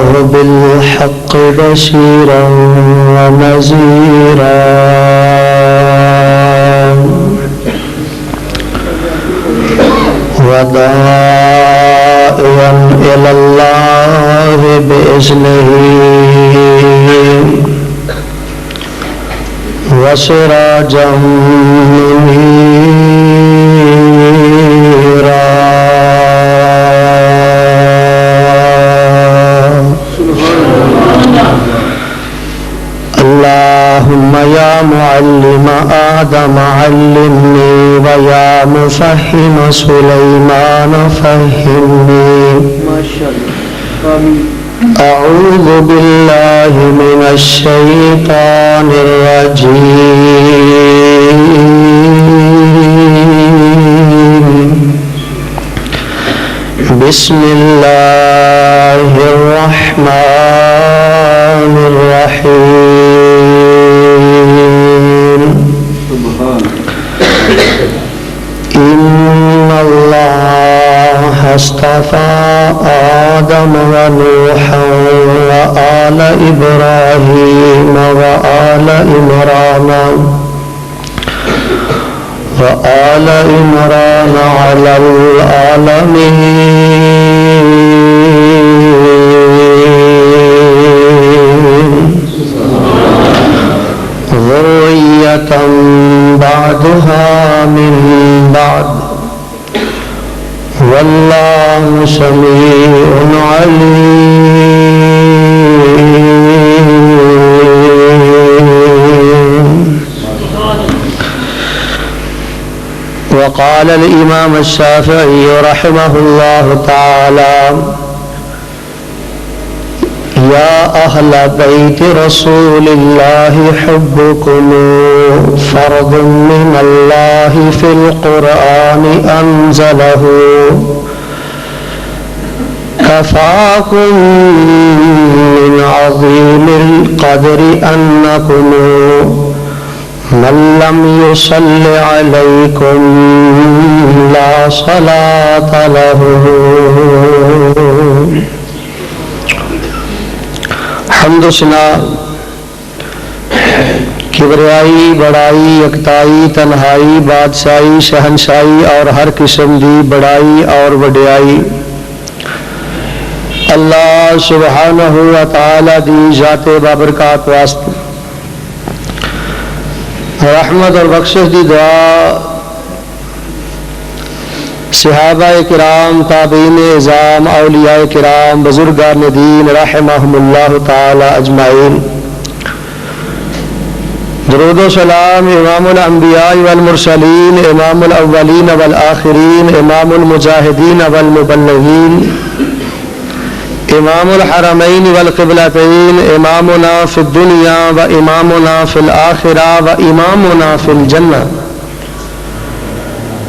الله بالحق بشيرا ونذيرا وداعيا إلى الله بإذنه وسراجا منيرا اللهم يا معلم آدم علمني ويا مفهم سليمان فهمني أعوذ بالله من الشيطان الرجيم بسم الله الرحمن الرحيم إن الله اصطفى آدم ونوحا وآل إبراهيم وآل عمران على العالمين ذرية بعضها من بعض والله سميع عليم. وقال الإمام الشافعي رحمه الله تعالى يا أهل بيت رسول الله حبكم فرض من الله في القرآن أنزله كفاكم من عظيم القدر أنكم من لم يصل عليكم لا صلاة له. حمد و ثنا کبریائی بڑائی یکتائی تنہائی بادشاہی شہنشاہی اور ہر قسم دی بڑائی اور وڈیائی اللہ سبحانہ و تعالی دی ذات بابرکات واسطے رحمت اور بخشش دی دعا صحابہ کرام تابعین اعظام اولیاء کرام بزرگان دین رحمہم اللہ تعالی اجمعین. درود و سلام امام الانبیاء والمرسلین امام الاولین والآخرین امام المجاہدین والمبلغین امام الحرمین والقبلتین امامنا فی الدنیا و امامنا فی الآخرہ و امامنا فی الجنہ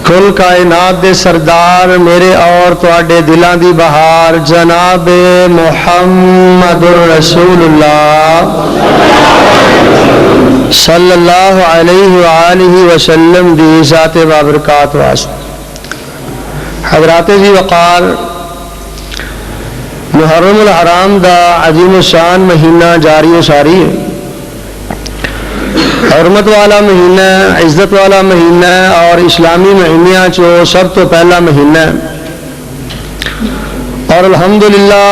کل کائنات دے سردار میرے اور تواڈے دلاں دی بہار جناب محمد رسول اللہ صلی اللہ علیہ وآلہ وسلم دی ذات بابرکات واسطے. حضرات جی وقار محرم الحرام دا عظیم الشان مہینہ جاری و ساری ہے. حرمت والا مہینہ عزت والا مہینہ اور اسلامی مہینہ چو سب تو پہلا مہینہ اور الحمدللہ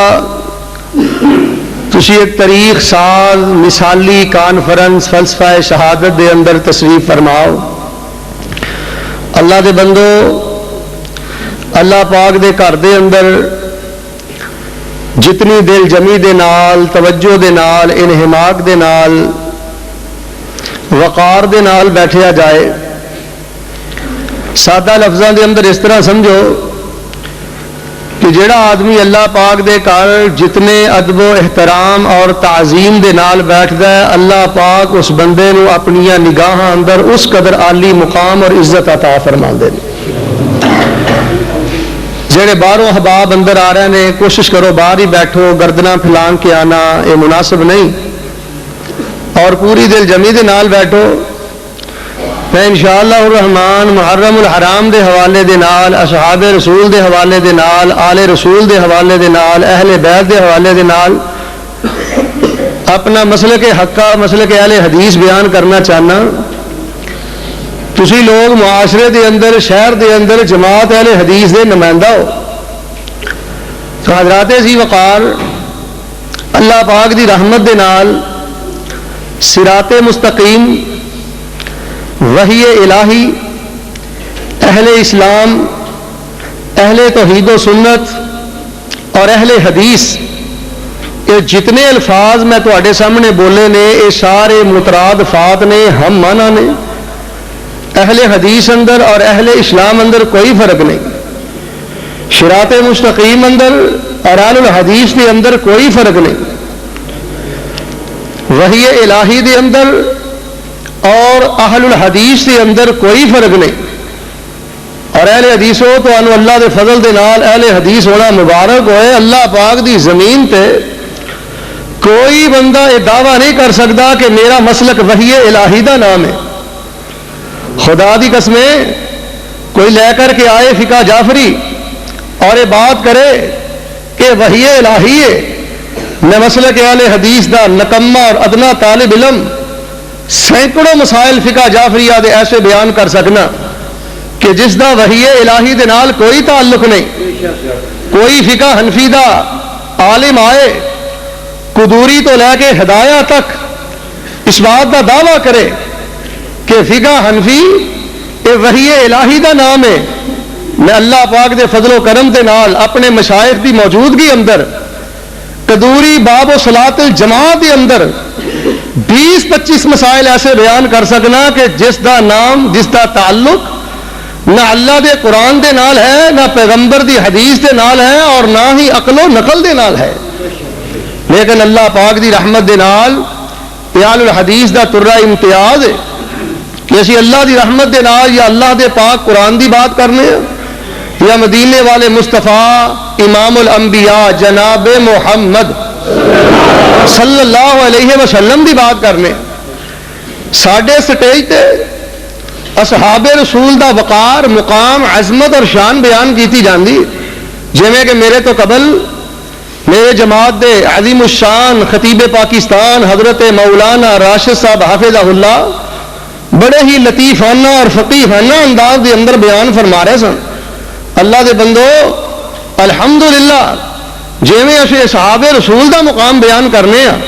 تسی ایک تاریخ سال مثالی کانفرنس فلسفہ شہادت دے اندر تشریف فرماؤ. اللہ دے بندو اللہ پاک دے گھر دے اندر جتنی دل جمی دے نال توجہ دے نال انہماک دے نال وقار دے نال بیٹھیا جائے سادہ لفظاں دے اندر اس طرح سمجھو کہ جڑا آدمی اللہ پاک دے گھر جتنے ادب و احترام اور تعظیم دے نال بیٹھدا ہے اللہ پاک اس بندے نو اپنی نگاہاں اندر اس قدر عالی مقام اور عزت عطا فرماندے نے. جڑے باہروں احباب اندر آ رہے ہیں کوشش کرو باہر ہی بیٹھو گردناں پھلان کے آنا یہ مناسب نہیں اور پوری دل جمی دے نال بیٹھو. میں انشاءاللہ الرحمن محرم الحرام دے حوالے دے نال اصحاب رسول دے حوالے دے نال آل رسول دے حوالے دے نال اہل بیت دے حوالے دے نال اپنا مسلک حقہ مسلک اہل حدیث بیان کرنا چاہنا. تسی لوگ معاشرے دے اندر شہر دے اندر جماعت اہل حدیث دے نمائندہ ہو. تو حضرات ذی وقار اللہ پاک دی رحمت دے نال صراط مستقیم وحی الہی اہل اسلام اہل توحید و سنت اور اہل حدیث یہ جتنے الفاظ میں تواڈے سامنے بولے نے یہ سارے مترادفات نے ہم معنی نے. اہل حدیث اندر اور اہل اسلام اندر کوئی فرق نہیں. صراط مستقیم اندر اور اہل الحدیث کے اندر کوئی فرق نہیں. وحی الہی دے اندر اور اہل الحدیث کے اندر کوئی فرق نہیں. اور اہل حدیث ہو تو انو اللہ دے فضل دے نال اہل حدیث ہونا مبارک ہوئے. اللہ پاک دی زمین تے کوئی بندہ یہ دعویٰ نہیں کر سکتا کہ میرا مسلک وحی الہی دا نام ہے. خدا دی قسمیں کوئی لے کر کے آئے فقہ جعفری اور یہ بات کرے کہ وحی الہی ہے، میں مسلک اہل حدیث دا نکمہ اور ادنا طالب علم سینکڑوں مسائل فقہ جعفریہ دے ایسے بیان کر سکنا کہ جس دا وحی الہی دے نال کوئی تعلق نہیں. کوئی فقہ حنفی دا عالم آئے قدوری تو لے کے ہدایہ تک اس بات کا دعویٰ کرے کہ فقہ حنفی یہ وحی الہی دا نام ہے. میں اللہ پاک دے فضل و کرم دے نال اپنے مشائخ دی موجودگی اندر قدوری باب و صلاۃ الجماعت دے اندر 20-25 مسائل ایسے بیان کر سکنا کہ جس دا نام جس دا تعلق نہ اللہ دے قرآن دے نال ہے نہ پیغمبر دی حدیث دے نال ہے اور نہ ہی عقل و نقل دے نال ہے. لیکن اللہ پاک دی رحمت دے نال اہل الحدیث دا ترہ امتیاز ہے کہ اسی اللہ دی رحمت دے نال یا اللہ دے پاک قرآن دی بات کرنے یا مدینے والے مصطفیٰ امام الانبیاء جناب محمد صلی اللہ علیہ وسلم دی بات کرنے. ساڈے سٹیج تے اصحاب رسول دا وقار مقام عظمت اور شان بیان کیتی جاندی جویں کہ میرے تو قبل میرے جماعت دے عظیم الشان خطیب پاکستان حضرت مولانا راشد صاحب حافظہ اللہ بڑے ہی لطیفانہ اور فقیحانہ انداز دے اندر بیان فرما رہے سن. اللہ دے بندو الحمدللہ جویں اسی اصحاب رسول دا مقام بیان کرنے ہاں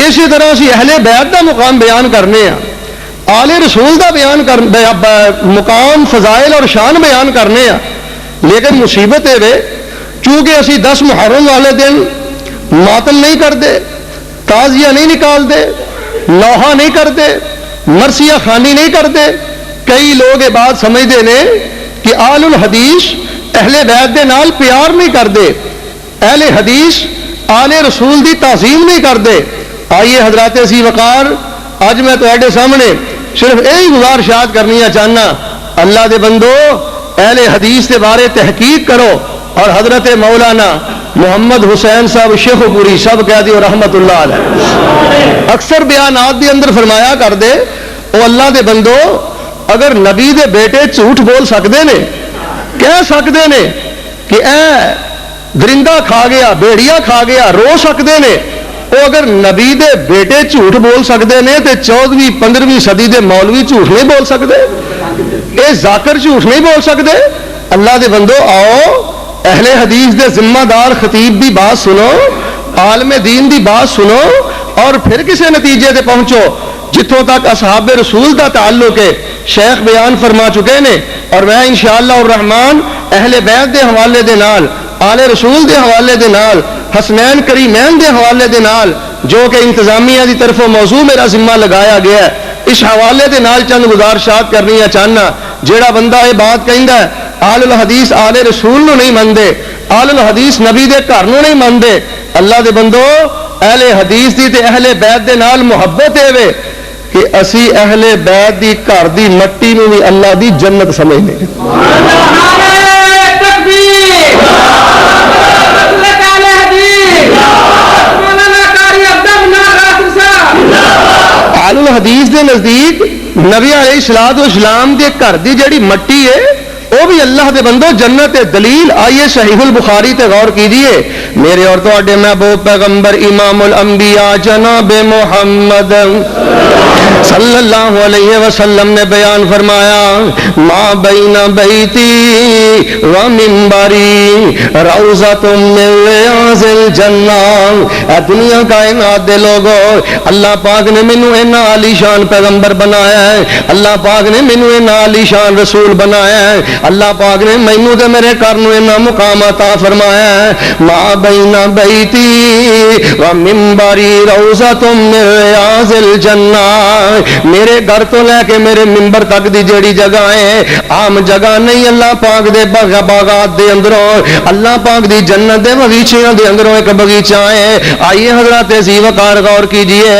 اسی طرح اسی اہل بیت دا مقام بیان کرنے ہاں آل رسول دا بیان مقام فضائل اور شان بیان کرنے ہاں. لیکن مصیبت ہے چونکہ اسی 10 محرم والے دن ماتم نہیں کرتے تازیہ نہیں نکالتے لوہا نہیں کرتے مرثیہ خوانی نہیں کرتے. کئی لوگ یہ بات سمجھتے ہیں کہ آل الحدیث اہل بیت دے نال پیار نہیں کرتے اہل حدیث آل رسول دی تعظیم نہیں کرتے. آئیے حضرات ذی وقار اج میں تواڈے سامنے صرف یہی گزارشات کرنی چاہنا اللہ دے بندو اہل حدیث کے بارے تحقیق کرو اور حضرت مولانا محمد حسین صاحب شیخ پوری سب کہہ دیو رحمت اللہ علیہ اکثر بیانات دے اندر فرمایا کر دے او اللہ دے بندو اگر نبی دے بیٹے جھوٹ بول سکتے نے کہہ سکتے نے کہ اے درندہ کھا گیا بیڑیا کھا گیا رو سکتے نے وہ اگر نبی دے بیٹے جھوٹ بول سکتے ہیں تو 14ویں-15ویں صدی دے مولوی جھوٹ نہیں بول سکتے اے ذاکر جھوٹ نہیں بول سکتے. اللہ دے بندو آؤ اہل حدیث دے ذمہ دار خطیب دی بات سنو عالم دین دی بات سنو اور پھر کسی نتیجے تے پہنچو. جتوں تک اصحاب رسول دا تعلق ہے شیخ بیان فرما چکے نے اور میں انشاءاللہ الرحمن اہل بیت دے حوالے دے نال آل رسول دے حوالے دے نال حسنین کریمین دے حوالے دے نال جو کہ انتظامیہ دی طرف موضوع میرا ذمہ لگایا گیا ہے اس حوالے دے نال چند گزارشات کرنی چاہنا. جیڑا بندہ یہ بات کہندا ہے آل الحدیث آل رسول نو نہیں مندے آل الحدیث نبی دے گھر نو نہیں مندے اللہ دے بندو اہل حدیث دی تے اہل بیت دے نال محبت ہے کہ اسی اہل بیت دی گھر دی مٹی نو بھی اللہ دی جنت سمجھنے. آل الحدیث دے نزدیک نبی علیہ الصلوۃ والسلام دے گھر دی جڑی مٹی ہے وہ بھی اللہ دے بندو جنت دلیل. آئیے صحیح البخاری تے غور کیجئے میرے اور تواڈے محبوب پیغمبر امام الانبیاء جناب محمد صلی اللہ علیہ وسلم نے بیان فرمایا ما بین بیتی و منبری روضۃ من ریاض الجنہ. اے دنیا کائنات دے لوگو، اللہ پاک نے مینوں اینا عالی شان پیغمبر بنایا ہے، اللہ پاک نے مینوں اینا عالی شان رسول بنایا ہے، اللہ پاک نے مینوں تے میرے گھر نوں اینا مقام عطا فرمایا ہے. ما بین بیتی و منبری روضۃ من ریاض الجنہ. میرے گھر تو لے کے میرے منبر تک دی جڑی جگہ ہے عام جگہ نہیں، اللہ پاک دے باغات دے اندروں، اللہ پاک دی جنت دے باغیچیاں دے اندروں ایک باغیچہ ہے. آئیے حضرات ذی وقار غور کیجئے،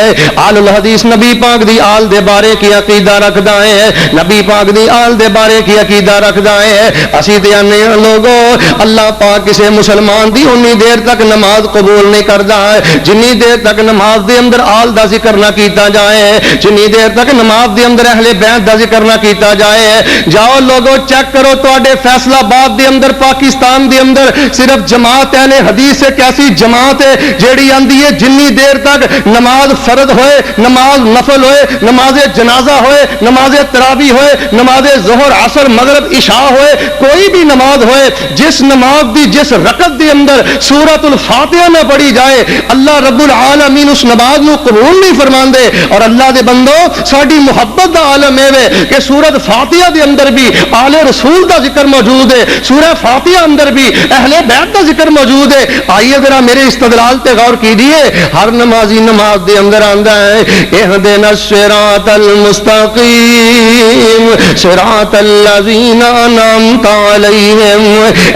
آل الحدیث نبی پاک دی آل دے بارے کی عقیدہ رکھدا ہے، نبی پاک دی آل دے بارے کی عقیدہ رکھدا ہے. اسی تے آنے لوگوں اللہ پاک کسے مسلمان دی انی دیر تک نماز قبول نہیں کردا ہے جنی دیر تک نماز دے اندر آل دا ذکر نہ کیتا جائے، جنی دیر تک نماز دے اندر اہل بیت دا ذکر نہ کیتا جائے. جاؤ لوگوں چیک کرو تواڈے فیصل آباد دے اندر پاکستان دے اندر صرف جماعت اہل حدیث ایک ایسی جماعت ہے جیڑی آندی ہے جنی دیر تک نماز فرض ہوئے، نماز نفل ہوئے، نماز جنازہ ہوئے، نماز تراویح ہوئے، نماز ظہر عصر مغرب عشاء ہوئے، کوئی بھی نماز ہوئے، جس نماز دی جس رکعت دے اندر سورۃ الفاتحہ نہ پڑھی جائے اللہ رب العالمین اس نماز نو قبول نہیں فرماندے. اور اللہ دے بندو ساڈی محبت دا عالم ہے کہ سورۃ فاتحہ دے اندر بھی آل رسول دا ذکر موجود ہے، سورہ فاتحہ اندر بھی اہل بیت دا ذکر موجود ہے. آئیے ذرا میرے استدلال تے غور کیجیے. ہر نمازی نماز دے اندر آندا ہے اہدنا الصراط المستقیم صراط الذین انعمت علیہم.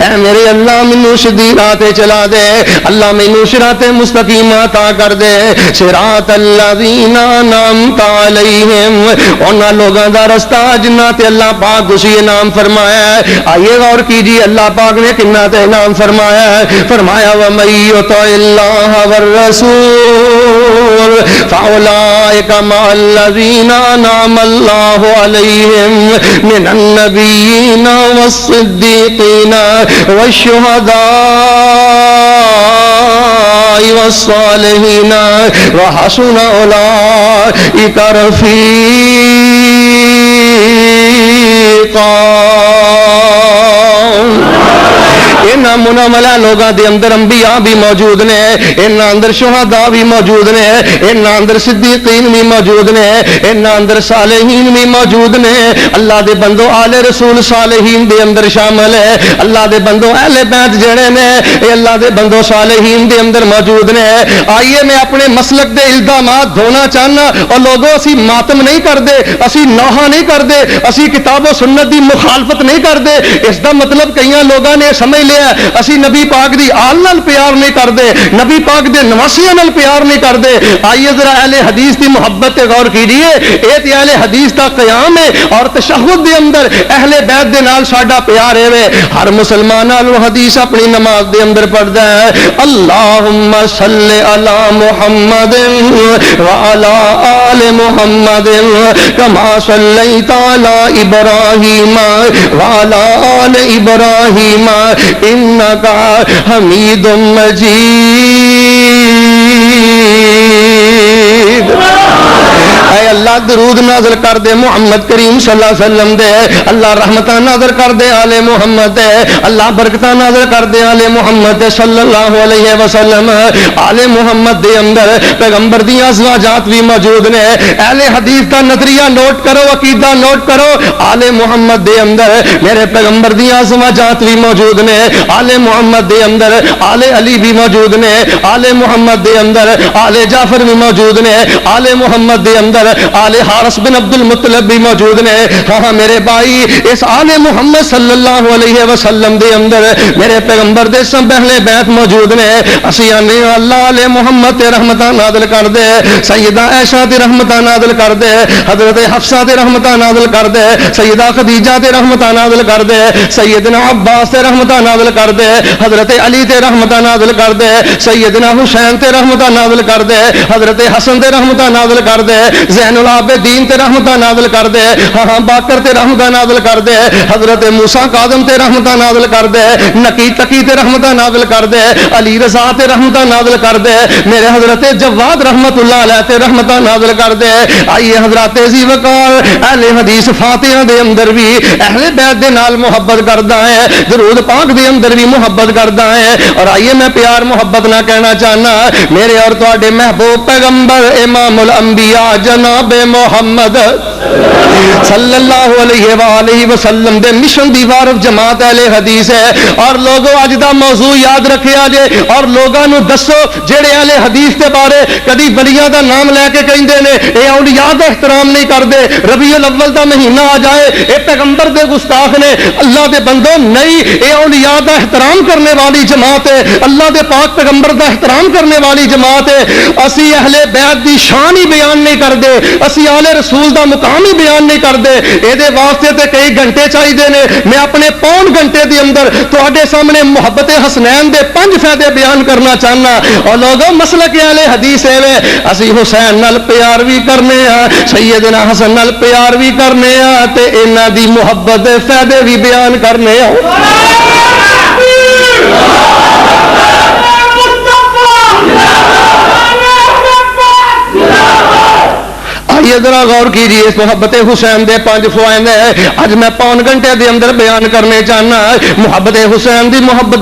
اے میرے اللہ مینوں سیدھی راہ تے چلا دے، اللہ مینوں صراط مستقیم عطا کر دے. صراط الذین انعمت علیہم، انہاں لوگاں دا رستہ جنہاں تے اللہ پاک اسی انعام فرمایا ہے. آئیے غور کیجیے اللہ پاک نے کنا تے انعام فرمایا ہے. فرمایا وَمَن يُطِعِ اللَّهَ وَالرَّسُولَ فَأُولَٰئِكَ مَعَ الَّذِينَ أَنْعَمَ اللَّهُ عَلَيْهِم مِّنَ النَّبِيِّينَ وَالصِّدِّيقِينَ وَالشُّهَدَاءِ وَالصَّالِحِينَ وَحَسُنَ أُولَٰئِكَ رفیقا. ان منملہ لوگاں دے اندر انبیاء بھی موجود نے، ان اندر شہداء بھی موجود نے، ان اندر صدیقین بھی موجود نے، ان اندر صالحین بھی موجود نے. اللہ دے بندو آل رسول صالحین دے اندر شامل ہے. اللہ دے بندو اہل بیت جڑے نے اے اللہ دے بندو صالحین دے اندر موجود نے. آئیے میں اپنے مسلک دے الزامات دھونا چاہنا. اور لوگوں اسی ماتم نہیں کردے، اسی نوحہ نہیں کردے، اسی کتاب و سنت دی مخالفت نہیں کردے. اس دا مطلب کئیاں لوگاں نے سمجھ لیا اسی نبی پاک دی آل نال پیار نہیں کردے، نبی پاک دے نواسیاں نال پیار نہیں کردے. آئیے ذرا اہل حدیث دی محبت تے غور کیجیے. اے تے اہل حدیث دا قیام ہے اور تشہد دے اندر اہل بیت دے نال ساڈا پیار ہے. ہر مسلمان اہل حدیث اپنی نماز دے اندر پڑھدا ہے اللہم صلی علی محمد وعلی آل محمد کما صلیت علی ابراہیم وعلی آل ابراہیم انک حمید مجید. اے اللہ درود نازل کر دے محمد کریم صلی اللہ علیہ وسلم دے، اللہ رحمتہ نازل کر دے آل محمد دے، اللہ برکتہ نازل کر دے آل محمد دے صلی اللہ علیہ وسلم. آل محمد دے اندر پیغمبر دی ازواجات بھی موجود نے. اہل حدیث دا نظریہ نوٹ کرو، عقیدہ نوٹ کرو. آل محمد دے اندر میرے پیغمبر دی ازواجات بھی موجود نے. آل محمد دے اندر آل علی بھی موجود نے. آل محمد دے اندر آل جعفر بھی موجود نے. آل محمد دے اندر آل حارث بن عبد المطلب بھی موجود نے. ہاں میرے بھائی اس آل محمد صلی اللہ علیہ وسلم دے اندر میرے پیغمبر دے سب اہل بیت موجود نے. اسی نے اللہ علیہ محمد تے رحمتہ نازل کر دے، سیدہ عائشہ تے رحمتہ نازل کر دے، حضرت حفصہ تے رحمتہ نازل کر دے، سیدہ خدیجہ تے رحمتہ نازل کر دے، سیدنا عباس تے رحمتہ نازل کر دے، حضرت علی تے رحمتہ نازل کر دے، سیدنا حسین تے رحمتہ نازل کر دے، حضرت حسن تے رحمتہ نازل کر دے، زین العابدین تے رحمتاں نازل کر دے، ہاں باکر تے رحمتاں نازل کر دے، حضرت موسیٰ کاظم تے رحمتاں نازل کر دے، نقی تقی تے رحمتاں نازل کر دے، علی رضا تے رحمتاں نازل کر دے، میرے حضرت جواد رحمت اللہ علیہ تے رحمتاں نازل کر دے۔ آئیے حضرات عزیز وقار اہل حدیث فاتحہ دے اندر بھی اہل بیت دے نال محبت کردا ہے، درود پاک دے اندر بھی محبت کردا ہے۔ اور آئیے میں پیار محبت نہ کہنا چاہنا میرے اور تواڈے محبوب پیغمبر امام الانبیاء جناب محمد صلی اللہ علیہ وآلہ وسلم دے مشن دی وارف جماعت اہل حدیث ہے۔ اور لوگوں اج دا موضوع یاد رکھیا جے اور لوگاں نو دسو جڑے اہل حدیث دے بارے کدی ولیاں دا نام لے کے کہندے نے اے اولیاء دا احترام نہیں کردے، ربیع الاول دا مہینہ آ جائے اے پیغمبر دے گستاخ نے، اللہ دے بندوں نہیں، اے اولیاء دا احترام کرنے والی جماعت ہے، اللہ دے پاک پیغمبر دا احترام کرنے والی جماعت ہے۔ اسی اہل بیت دی شان ہی بیان نہیں کردے، اسی آل رسول دا مقام ہی بیان نہیں کردے، اے دے واسطے تے کئی گھنٹے چاہیے نے۔ میں اپنے پون گھنٹے دے اندر تواڈے سامنے محبت حسنین دے 5 فائدے بیان کرنا چاہنا۔ اور لوگوں مسلک اہل حدیث ہے اسی حسین نال پیار بھی کرنے ہاں، سیدنا حسن نال پیار بھی کرنے ہاں تے انہاں دی محبت دے فائدے بھی بیان کرنے ہاں۔ آئیے ذرا غور کیجیے اس محبت حسین دے 5 فوائد ہیں، آج میں پون گھنٹے دے اندر بیان کرنے چاہنا۔ محبت حسین دی محبت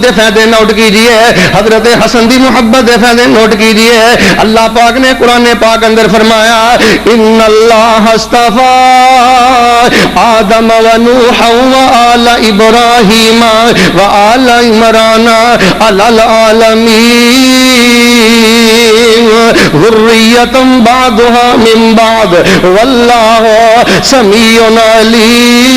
دے فائدے نوٹ کیجیے، حضرت حسن دی محبت دے فائدے نوٹ کیجیے۔ اللہ پاک نے قرآن پاک اندر فرمایا ان اللہ اصطفیٰ آدم و نوح و آل ابراہیم و آل عمران علی العالمین ذریۃ بعضها من بعض واللہ سمیع علیم۔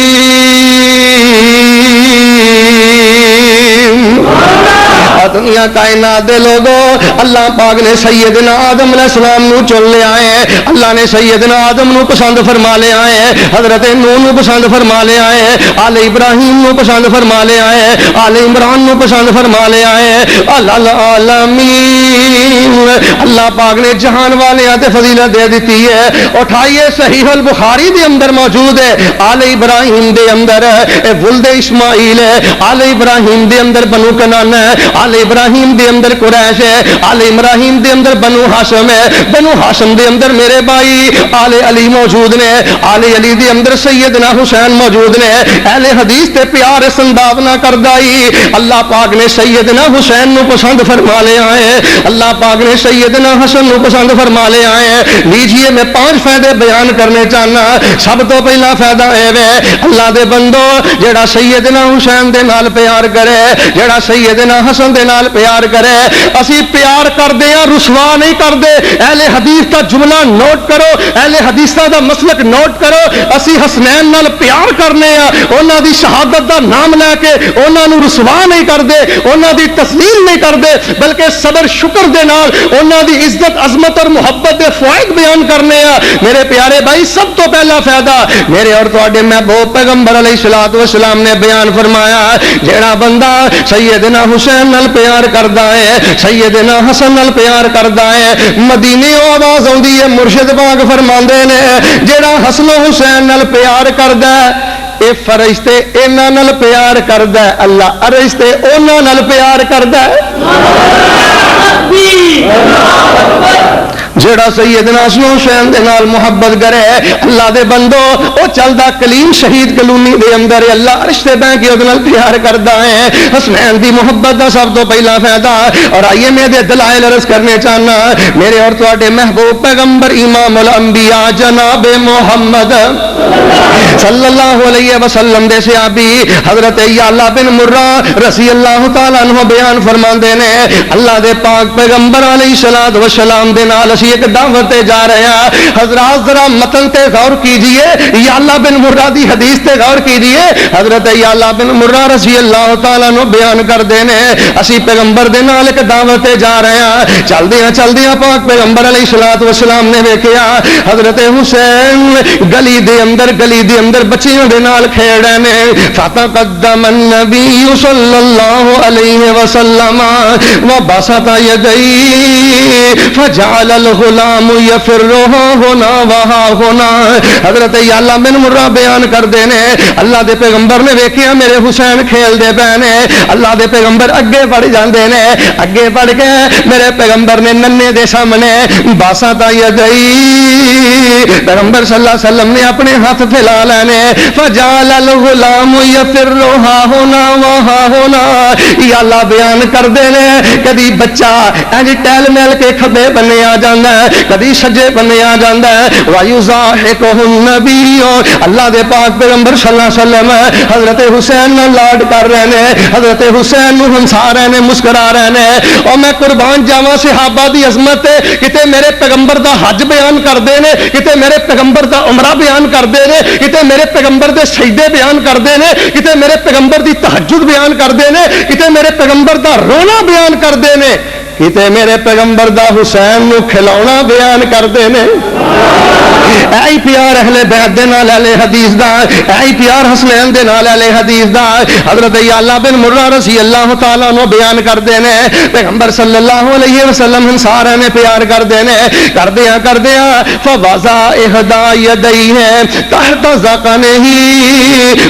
دنیا کائنات دے لوگوں اللہ پاک نے سیدنا آدم علیہ السلام نو چن لے آئے، اللہ نے سیدنا آدم نو پسند فرما لے آئے، حضرت نوح نو پسند فرما لے آئے، آل ابراہیم نو پسند فرما لے آئے، آل عمران نو پسند فرما لے آئے، العالمین۔ اللہ پاک نے جہان والے تے فضیلت دے دیتی ہے۔ اٹھائیے صحیح البخاری دے اندر موجود ہے، آل ابراہیم دے اندر ولد اسماعیل ہے، آل ابراہیم دے اندر بنو کنعان ہے، آل ابراہیم دے اندر قریش ہے، آل ابراہیم دے اندر بنو ہاشم ہے، بنو ہاشم دے اندر میرے بھائی آل علی موجود نے، آل علی دے اندر سیدنا حسین موجود نے۔ اہل حدیث تے پیار سنداف نہ کردائی، اللہ پاک نے سیدنا حسین نو پسند فرما لے آئے، اللہ پاک نے سیدنا حسن نو پسند فرما لے آئے۔ لیجئے میں 5 فائدے بیان کرنے چاہنا۔ سب تو پہلا فائدہ اے وے اللہ دے بندو جڑا سیدنا حسین دے نال پیار کرے، جڑا سیدنا حسن دے نال پیار کرے، اسی پیار کردے ہیں رسوا نہیں کردے۔ اہل حدیث دا جملہ نوٹ کرو، اہل حدیث دا مسلک نوٹ کرو، اسی حسنین نال پیار کرنے ہیں، انہاں دی شہادت دا نام لے کے انہاں نو رسوا نہیں کردے، انہاں دی تسلیم نہیں کردے، بلکہ صبر شکر دے نال انہاں دی عزت عظمت اور محبت دے فوائد بیان کرنے ہیں۔ میرے پیارے بھائی سب تو پہلا فائدہ میرے اور تواڈے محبوب پیغمبر علیہ الصلوۃ والسلام نے بیان فرمایا، جڑا بندہ سیدنا حسین نال پیار کردا ہے، سیدنا حسن نال پیار کردا ہے، مدینے آواز آندی ہے مرشد پاک فرماندے نے جڑا حسن و حسین نال پیار کردا ہے اے فرشتے انہاں نال پیار کردا ہے، اللہ فرشتے انہاں نال پیار کردا ہے۔ جڑا سیدنا حسن حسین دے نال محبت کرے اللہ دے بندو او چلدا کلیم شہید کلونی دے اندر اللہ عرش تے بیٹھ کے اودے نال پیار کردا ہے۔ حسنین دی محبت دا سب تو پہلا فائدہ اور آئیے میں دے دلائل عرض کرنے چاہنا میرے اور تواڈے محبوب پیغمبر امام الانبیاء جناب محمد صلی اللہ علیہ وسلم دے صحابی حضرت یعلا بن مرہ رضی اللہ تعالی عنہ بیان فرماندے نے اللہ دے پاک پیغمبر علیہ الصلوۃ والسلام دے نال اسی ایک دعوت تے جا رہے ہیں۔ حضرات ذرا متن تے غور کیجئے، یعلا بن مرہ دی حدیث تے غور کیجئے۔ حضرت یعلا بن مرہ رضی اللہ تعالی عنہ بیان کردے نے اسی پیغمبر دے نال ایک دعوت تے جا رہے ہیں، چلدیاں پاک پیغمبر علیہ الصلوۃ والسلام نے ویکھیا حضرت حسین گلی دے اندر گلی دے اندر بچیاں دے نال کھیل رہے نے فتقدم النبی صلی اللہ علیہ وسلم وبسط یدیہ فجعل الغلام یفر ہنا وہا ہونا. حضرت یعلا بن مرہ بیان کر دینے اللہ دے پیغمبر نے ویکھیا میرے حسین کھیل دے پے نے. اللہ دے پیغمبر اگے بڑھ جاندے نے, اگے بڑھ کے میرے پیغمبر نے ننے دے سامنے باسط یدیہ پیغمبر صلی اللہ علیہ وسلم نے اپنے ہاتھ پھیلا لینے فجعل الغلام یفر ہا ہونا وہا ہونا. یعلا بیان کر دینے کدی بچہ انج ٹہل میل کے کھبے بنے آ جاندا ہے, کدی سجے بنے آ جاندا ہے. وَيُزَاحِقُهُ النَّبِيُّ اللہ دے پاک پیغمبر صلی اللہ علیہ وسلم حضرت حسین نال لاڈ کر رہے ہیں, حضرت حسین نو ہنسا رہے ہیں, مسکرا رہے ہیں. اور میں قربان جاواں صحابہ دی عظمت کتے میرے پیغمبر دا حج بیان کردے نے, کتے میرے پیغمبر دا عمرہ بیان کردے نے, کتے میرے پیغمبر دے سجدے بیان کردے نے, کتے میرے پیغمبر دی تہجد بیان کردے نے, کتے میرے پیغمبر دا رونا بیان کردے نے, کتے میرے پیغمبر دا حسین نو کھلاونا بیان کردے نے. اے پیار اہل بیت دے نال اہل حدیث دا, اے پیار حسنین دے نال اہل حدیث دا. حضرت یعلا بن مرہ رضی اللہ تعالیٰ عنہ بیان کردے نے پیغمبر صلی اللہ علیہ وسلم سارے نے پیار کردے نے. کردیاں فوضع احدی یدیہ تحت ذقنہ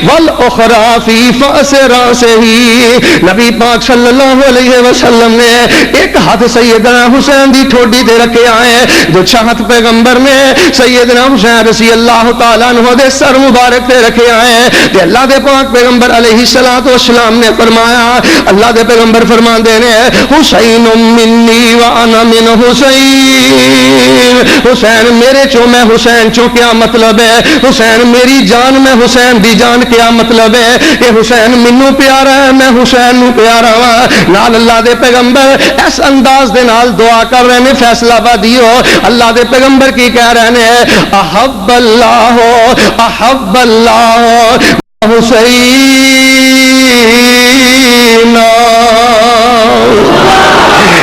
والاخری فی فأس رأسہ. نبی پاک صلی اللہ علیہ وسلم نے ایک ہاتھ سیدنا حسین دی ٹھوڈی تے رکھے آئے, دوسرا ہاتھ پیغمبر نے سیدنا حسین رضی اللہ تعالیٰ عنہ دے سر مبارک تے رکھے آئے. تے اللہ دے پاک پیغمبر علیہ السلام نے فرمایا, اللہ دے پیغمبر فرماندے نے حسین منی وانا من حسین, حسین میرے چوں میں حسین چوں کیا مطلب ہے, حسین میری جان میں حسین دی جان کیا مطلب ہے, کہ حسین منو پیارا ہے میں حسین نو پیارا ہاں. نال اللہ دے پیغمبر اس انداز دے نال دعا کر رہے ہیں فیصلہ بادیو. اللہ دے پیغمبر کی کہہ رہے ہیں احب اللہ حسین.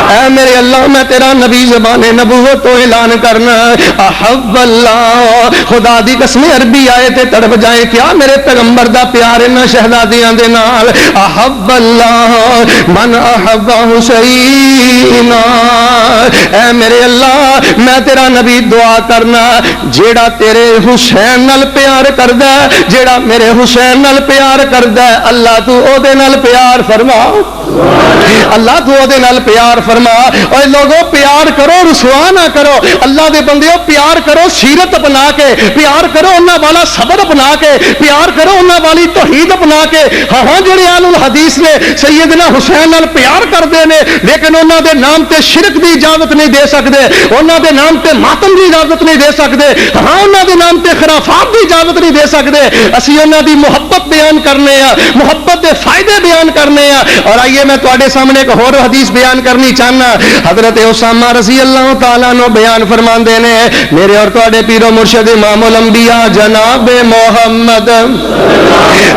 اے میرے اللہ میں تیرا نبی زبان نبوت تو اعلان کرنا احب اللہ, خدا دی قسم عربی آئے تے تڑپ جائے کیا میرے پیغمبر دا پیار انہاں شہزادیاں دے نال. احب اللہ من احب حسین. اے میرے اللہ میں تیرا نبی دعا کرنا جیڑا تیرے حسین نال پیار کردا ہے, جیڑا میرے حسین نال پیار کردا ہے, اللہ تو او دے نال پیار فرما, اللہ تو او دے نال پیار فرما. اور لوگوں پیار کرو رسوا نہ کرو, اللہ دے بندیو پیار کرو سیرت اپنا کے, پیار کرو انہاں والا صبر اپنا کے, پیار کرو انہاں والی توحید اپنا کے. ہاں جڑے اہل الحدیث نے سیدنا حسین نال پیار کردے نے لیکن انہاں دے نام تے شرک دی اجازت نہیں دے سکدے, انہاں دے نام تے ماتم دی اجازت نہیں دے سکدے, ہاں انہاں دے نام تے خرافات دی اجازت نہیں دے سکدے. اسی انہاں دی محبت بیان کرنے ہیں, محبت دے فائدے بیان کرنے ہیں. اور آئیے میں تواڈے سامنے ایک اور حدیث بیان کرنی چاہنا. حضرت اسامہ رضی اللہ تعالیٰ عنہ بیان فرماندے نے میرے اور تواڈے پیر و مرشد امام الانبیاء جناب محمد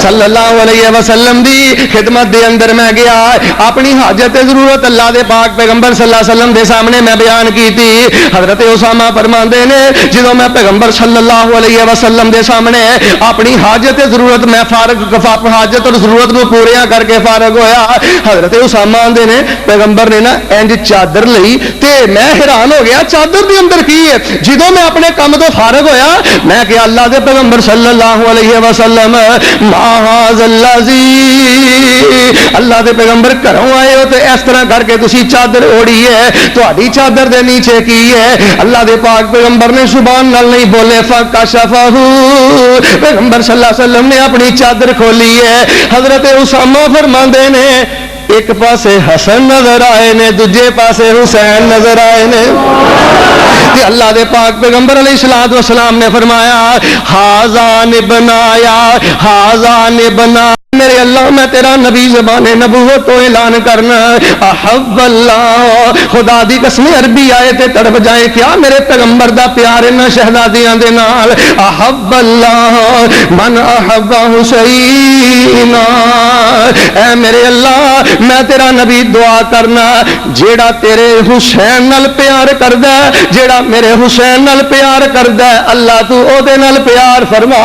صلی اللہ علیہ وسلم دی خدمت دے اندر میں گیا, اپنی حاجت ضرورت اللہ دے پاک پیغمبر صلی اللہ علیہ وسلم دے سامنے میں بیان کی تھی. حضرت اسامہ فرماندے نے جدوں میں پیغمبر صلی اللہ علیہ وسلم دے سامنے اپنی حاجت ضرورت میں حاجت اور ضرورت کو پوریا کر کے فارغ ہویا, حضرت اسامہ آندے نے پیغمبر نے نا انج چادر لئی تے میں حیران ہو گیا چادر دے اندر کی ہے. جدوں میں اپنے کام تو فارغ ہویا میں کہ اللہ دے پیغمبر صلی اللہ علیہ وسلم ما ھذا الذی, اللہ دے پیغمبر گھروں آئے ہو تے اس طرح کر کے تسی چادر اوڑی ہے, تہاڈی چادر دے نیچے کی ہے. اللہ دے پاک پیغمبر نے زبان نال نہیں بولے فکشفہ, پیغمبر صلی اللہ علیہ وسلم نے اپنی چادر کھولی ہے. حضرت اسامہ فرماندے نے ایک پاسے حسن نظر آئے نے دوجے پاسے حسین نظر آئے نے. کہ اللہ دے پاک پیغمبر علیہ الصلوۃ والسلام نے فرمایا حاذان ابنایا حاذان ابنا میرے اللہ میں تیرا نبی زبان نبوت تو اعلان کرنا احب اللہ خدا دی قسم عربی آئے تے تڑپ جائے کیا میرے پیغمبر دا پیار انہاں شہزادیاں دے نال احب اللہ من احب حسین اے میرے اللہ میں تیرا نبی دعا کرنا جیڑا تیرے حسین نال پیار کردا ہے جیڑا میرے حسین نال پیار کردا ہے اللہ تو او دے نال پیار فرما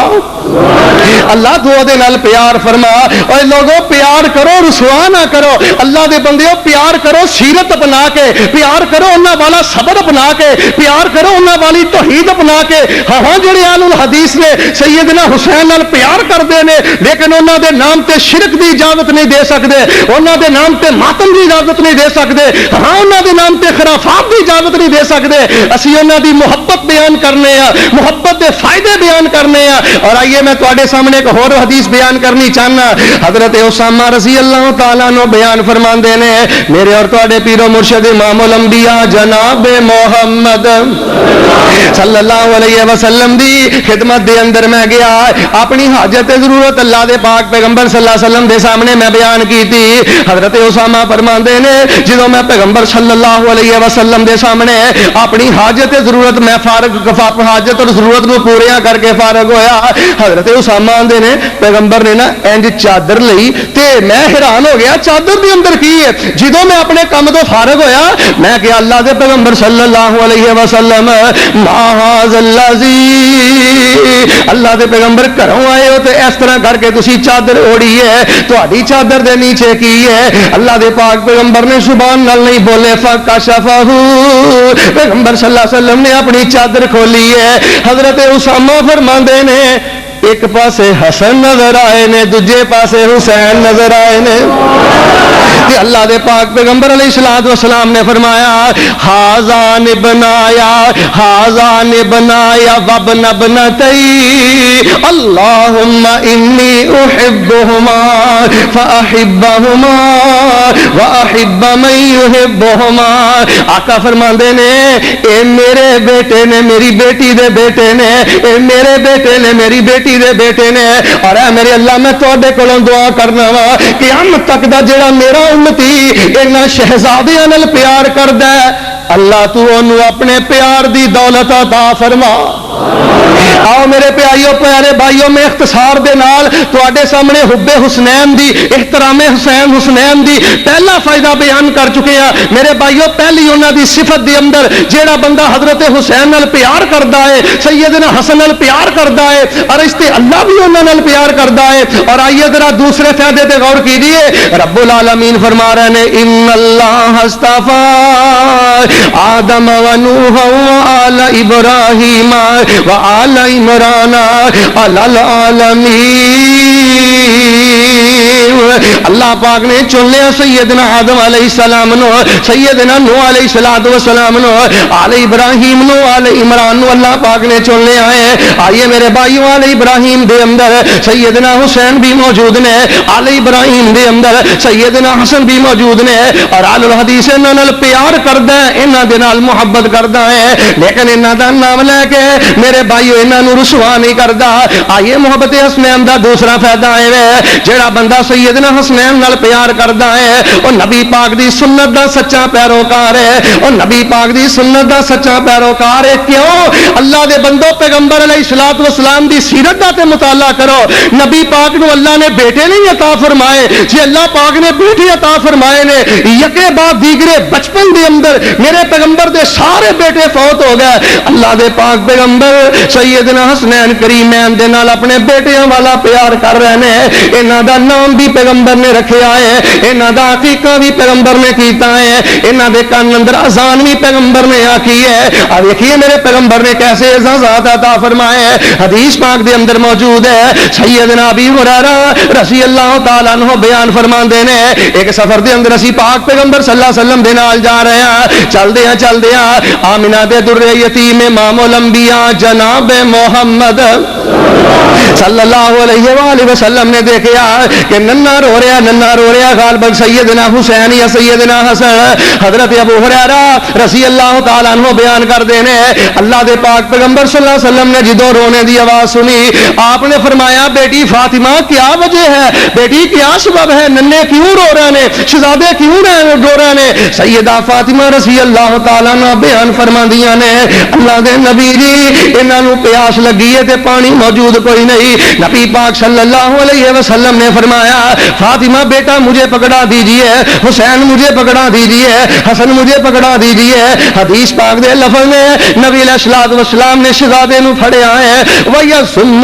اللہ تو دے نال پیار فرما اور لوگوں پیار کرو رسوا نہ کرو اللہ دے بندیو پیار کرو سیرت اپنا کے پیار کرو انہاں والا صبر اپنا کے پیار کرو انہاں والی توحید اپنا کے ہاں جڑے اہل الحدیث نے سیدنا حسین نال پیار کردے نے لیکن انہاں دے نام تے شرک دی اجازت نہیں دے سکدے انہاں دے نام تے ماتم دی اجازت نہیں دے سکدے ہاں انہاں دے نام تے خرافات دی اجازت نہیں دے سکدے اسی انہاں دی محبت بیان کرنے ہیں محبت دے فائدے بیان کرنے ہیں اور آئیے میں تواڈے سامنے ایک اور حدیث بیان کرنی چاہنا حضرت اسامہ رضی اللہ تعالیٰ عنہ بیان فرماندے نے میرے اور تواڈے پیر و مرشد امام الانبیاء جناب محمد صلی اللہ علیہ وسلم دی خدمت دے اندر میں گیا اپنی حاجت ضرورت اللہ دے پاک پیغمبر صلی اللہ علیہ وسلم دے سامنے میں بیان کی تھی حضرت اسامہ فرماندے نے جدوں میں پیغمبر صلی اللہ علیہ وسلم دے سامنے اپنی حاجت ضرورت میں فارغ حاجت اور ضرورت کو پوریا کر کے فارغ ہویا حضرت اسامہ دے نے پیغمبر نے نا انج چادر لئی تے میں حیران ہو گیا چادر دے اندر کی ہے جدوں میں اپنے کام تو فارغ ہویا میں کہ اللہ دے پیغمبر صلی اللہ علیہ وسلم ما ھذا الذی اللہ دے پیغمبر گھروں آئے ہو تے اس طرح کر کے تسی چادر اوڑی ہے تہاڈی چادر دے نیچے کی ہے اللہ دے پاک پیغمبر نے زبان نال نہیں بولے فکشفہ پیغمبر صلی اللہ علیہ وسلم نے اپنی چادر کھولی ہے حضرت اسامہ فرماندے نے ایک پاسے حسن نظر آئے نے دوجے پاسے حسین نظر آئے نے کہ اللہ دے پاک پیغمبر علیہ الصلوۃ والسلام نے فرمایا حاذان ابنایا وابن ابنتی اللہم انی احبہما فاحبہما واحب من یحبہما آقا فرماندے نے اے میرے بیٹے نے میری بیٹی دے بیٹے نے اے میرے بیٹے نے میری بیٹی دے بیٹے نے اور اے میرے اللہ میں تواڈے کولوں دعا کرنا وا قیامت تک دا جڑا میرا امتی انہاں شہزادیاں نال پیار کردا ہے اللہ تو انہوں اپنے پیار دی دولت عطا فرما آؤ میرے پیارو پیارے بھائیوں میں اختصار دے نال تواڈے سامنے حب حسنین دی احترام حسین حسنین دی پہلا فائدہ بیان کر چکے ہیں میرے بھائیوں پہلی انہاں دی صفت دے اندر جیڑا بندہ حضرت حسین نال پیار کردا ہے سیدنا حسن نال پیار کردا ہے اور اس تے اللہ بھی انہاں نال پیار کردا ہے اور آئیے ذرا دوسرے فائدے تے غور کیجیے رب العالمین فرما رہے ہیں ان اللہ اصطفى آدم و نوح و آل ابراہیم و آل عمران علی العالمین اللہ پاک نے چن لیا سیدنا آدم علیہ السلام نو سیدنا نوح علیہ السلام نو آل ابراہیم نو آل عمران نو اللہ پاک نے چن لیا ہے آئیے میرے بھائیوں آل ابراہیم دے اندر سیدنا حسین بھی موجود نے آل ابراہیم دے اندر سیدنا حسن بھی موجود نے اور آل الحدیث انہاں نال پیار کردا ہے انہاں دے نال محبت کردا ہے لیکن انہاں دا نام لے کے میرے بھائیو انہاں نو رسوا نہیں کردا آئیے محبت حسنین دا دوسرا فائدہ ہے جڑا بندہ سیدنا حسنین نال پیار کردا ہے او نبی پاک دی سنت دا سچا پیروکار ہے او نبی پاک دی سنت دا سچا پیروکار ہے کیوں اللہ دے بندو پیغمبر علیہ الصلوۃ والسلام دی سیرت دا تے مطالعہ کرو نبی پاک نو اللہ نے بیٹے نہیں عطا فرمائے جی اللہ پاک نے بیٹے عطا فرمائے نے یکے بعد دیگرے بچپن دے اندر میرے پیغمبر دے سارے بیٹے فوت ہو گئے اللہ دے پاک پیغمبر سیدنا حسنین کریمین دے نال اپنے بیٹیاں والا پیار کر رہے ہیں انہاں دا نام بھی پیغمبر نے رکھیا ہے انہاں دا عقیقہ بھی پیغمبر نے کیتا ہے انہاں دے کان اندر اذان بھی پیغمبر نے آکی ہے اور دیکھیے میرے پیغمبر نے کیسے اعزازات عطا فرمائے حدیث پاک دے اندر موجود ہے سیدنا ابی ہریرہ رضی اللہ تعالیٰ عنہ بیان فرماندے نے ایک سفر دے اندر اسی پاک پیغمبر صلی اللہ علیہ وسلم دے نال جا رہے ہیں چل دے آمنہ دے در یتیم امام الانبیاء جناب محمد صلی اللہ علیہ وآلہ وسلم نے دیکھا کہ ننھا ننا رو رہا غالباً سیدنا حسین یا سیدنا حسن. حضرت ابو ہریرہ رضی اللہ تعالیٰ عنہ بیان کر دینے اللہ دے پاک پیغمبر صلی اللہ علیہ وسلم نے جدو رونے دی آواز سنی آپ نے فرمایا بیٹی فاطمہ کیا وجہ ہے, بیٹی کیا سبب ہے, ننے کیوں رو رہے نے, شہزادے کیوں رو رہے نے. سیدہ فاطمہ رضی اللہ تعالیٰ عنہ بیان فرماندیاں نے اللہ دے نبی جی انہاں نوں پیاس لگی ہے تے پانی موجود کوئی نہیں. نبی پاک صلی اللہ علیہ وسلم نے فرمایا فاطمہ بیٹا مجھے پکڑا دیجئے, حسین مجھے پکڑا دیجئے, حسن مجھے پکڑا دیجئے. حدیث پاک دے لفظ میں نبی علیہ الصلوۃ والسلام نے شہزادے نوں پھڑیا ہے وَيَسُمُّ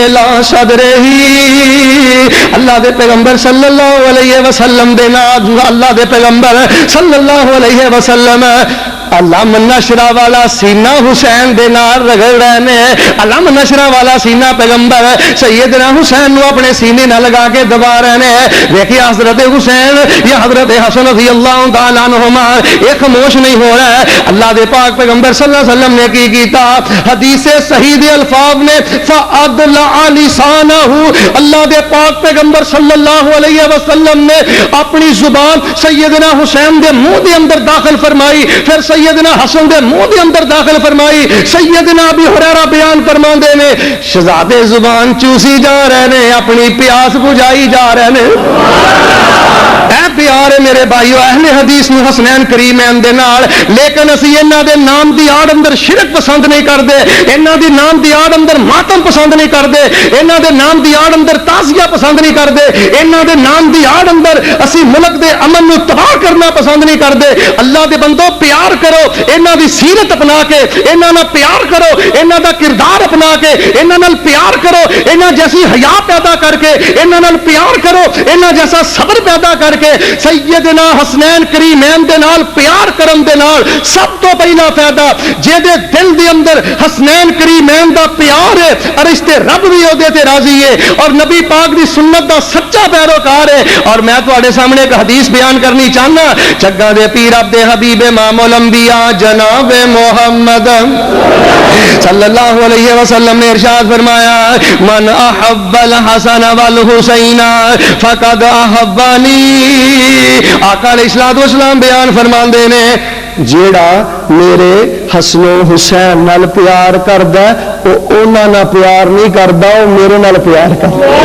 إِلَىٰ صَدْرِهِ اللہ دے پیغمبر صلی اللہ علیہ وسلم دے نام اللہ دے پیغمبر صلی اللہ علیہ وسلم علم نشرہ والا سینہ حسین دے نال رگڑ رہے نے. علم نشرہ والا سینہ پیغمبر سیدنا حسین نو اپنے سینے نہ لگا کے دبا رہے نے. دیکھیں حضرت حسین یا حضرت حسن رضی اللہ تعالیٰ عنہما ایک خاموش نہیں ہو رہا ہے. اللہ دے پاک پیغمبر صلی اللہ علیہ وسلم نے کی کیتا حدیث صحیح دے الفاظ نے فَأَدْلَعَ لِسَانَهُ اللہ دے پاک پیغمبر صلی اللہ علیہ وسلم نے اپنی زبان سیدنا حسین دے منہ دے اندر داخل فرمائی, پھر سیدنا حسن دے منہ دے اندر داخل فرمائی. سیدنا ابی ہریرہ بیان فرماندے نے شہزادے زبان چوسی جا رہے نے, اپنی پیاس بجھائی جا رہے نے. اے پیارے میرے بھائیو اہل حدیث نو حسنین کریمین دے نال لیکن اسی انہاں دے نام دی آڑ اندر شرک پسند نہیں کردے, انہاں دی نام دی آڑ اندر ماتم پسند نہیں کردے, انہاں دے نام دی آڑ اندر تازیہ پسند نہیں کردے, انہاں دے نام دی آڑ اندر اسی ملک دے امن نو تباہ کرنا پسند نہیں کردے. اللہ دے بندو پیار کرو انہاں دی سیرت اپنا کے, انہاں نال پیار کرو, انہاں دا کردار اپنا کے, انہاں نال پیار کرو, انہاں جیسی حیا پیدا کر کے, انہاں نال پیار کرو, انہاں جیسا صبر پیدا کر کے. سیدنا حسنین کریمین دے نال پیار کرن دے نال سب تو پہلا فائدہ جے دے دل دے اندر حسنین کریمین دا پیار ہے, رشتے رب بھی اودے تے راضی ہے اور نبی پاک دی سنت دا سچا پیروکار ہے. اور میں تواڈے سامنے ایک حدیث بیان کرنی چاہنا. جگہ دے پیر عبد حبیب امام الانبیاء جناب محمد صلی اللہ علیہ وسلم نے ارشاد فرمایا من احب الحسن والحسین فقد احبنی. آقا علیہ الصلوۃ والسلام بیان فرماندے نے جیڑا میرے حسن و حسین نال پیار کردا او انہاں نال پیار نہیں کردا, او میرے نال پیار کردا.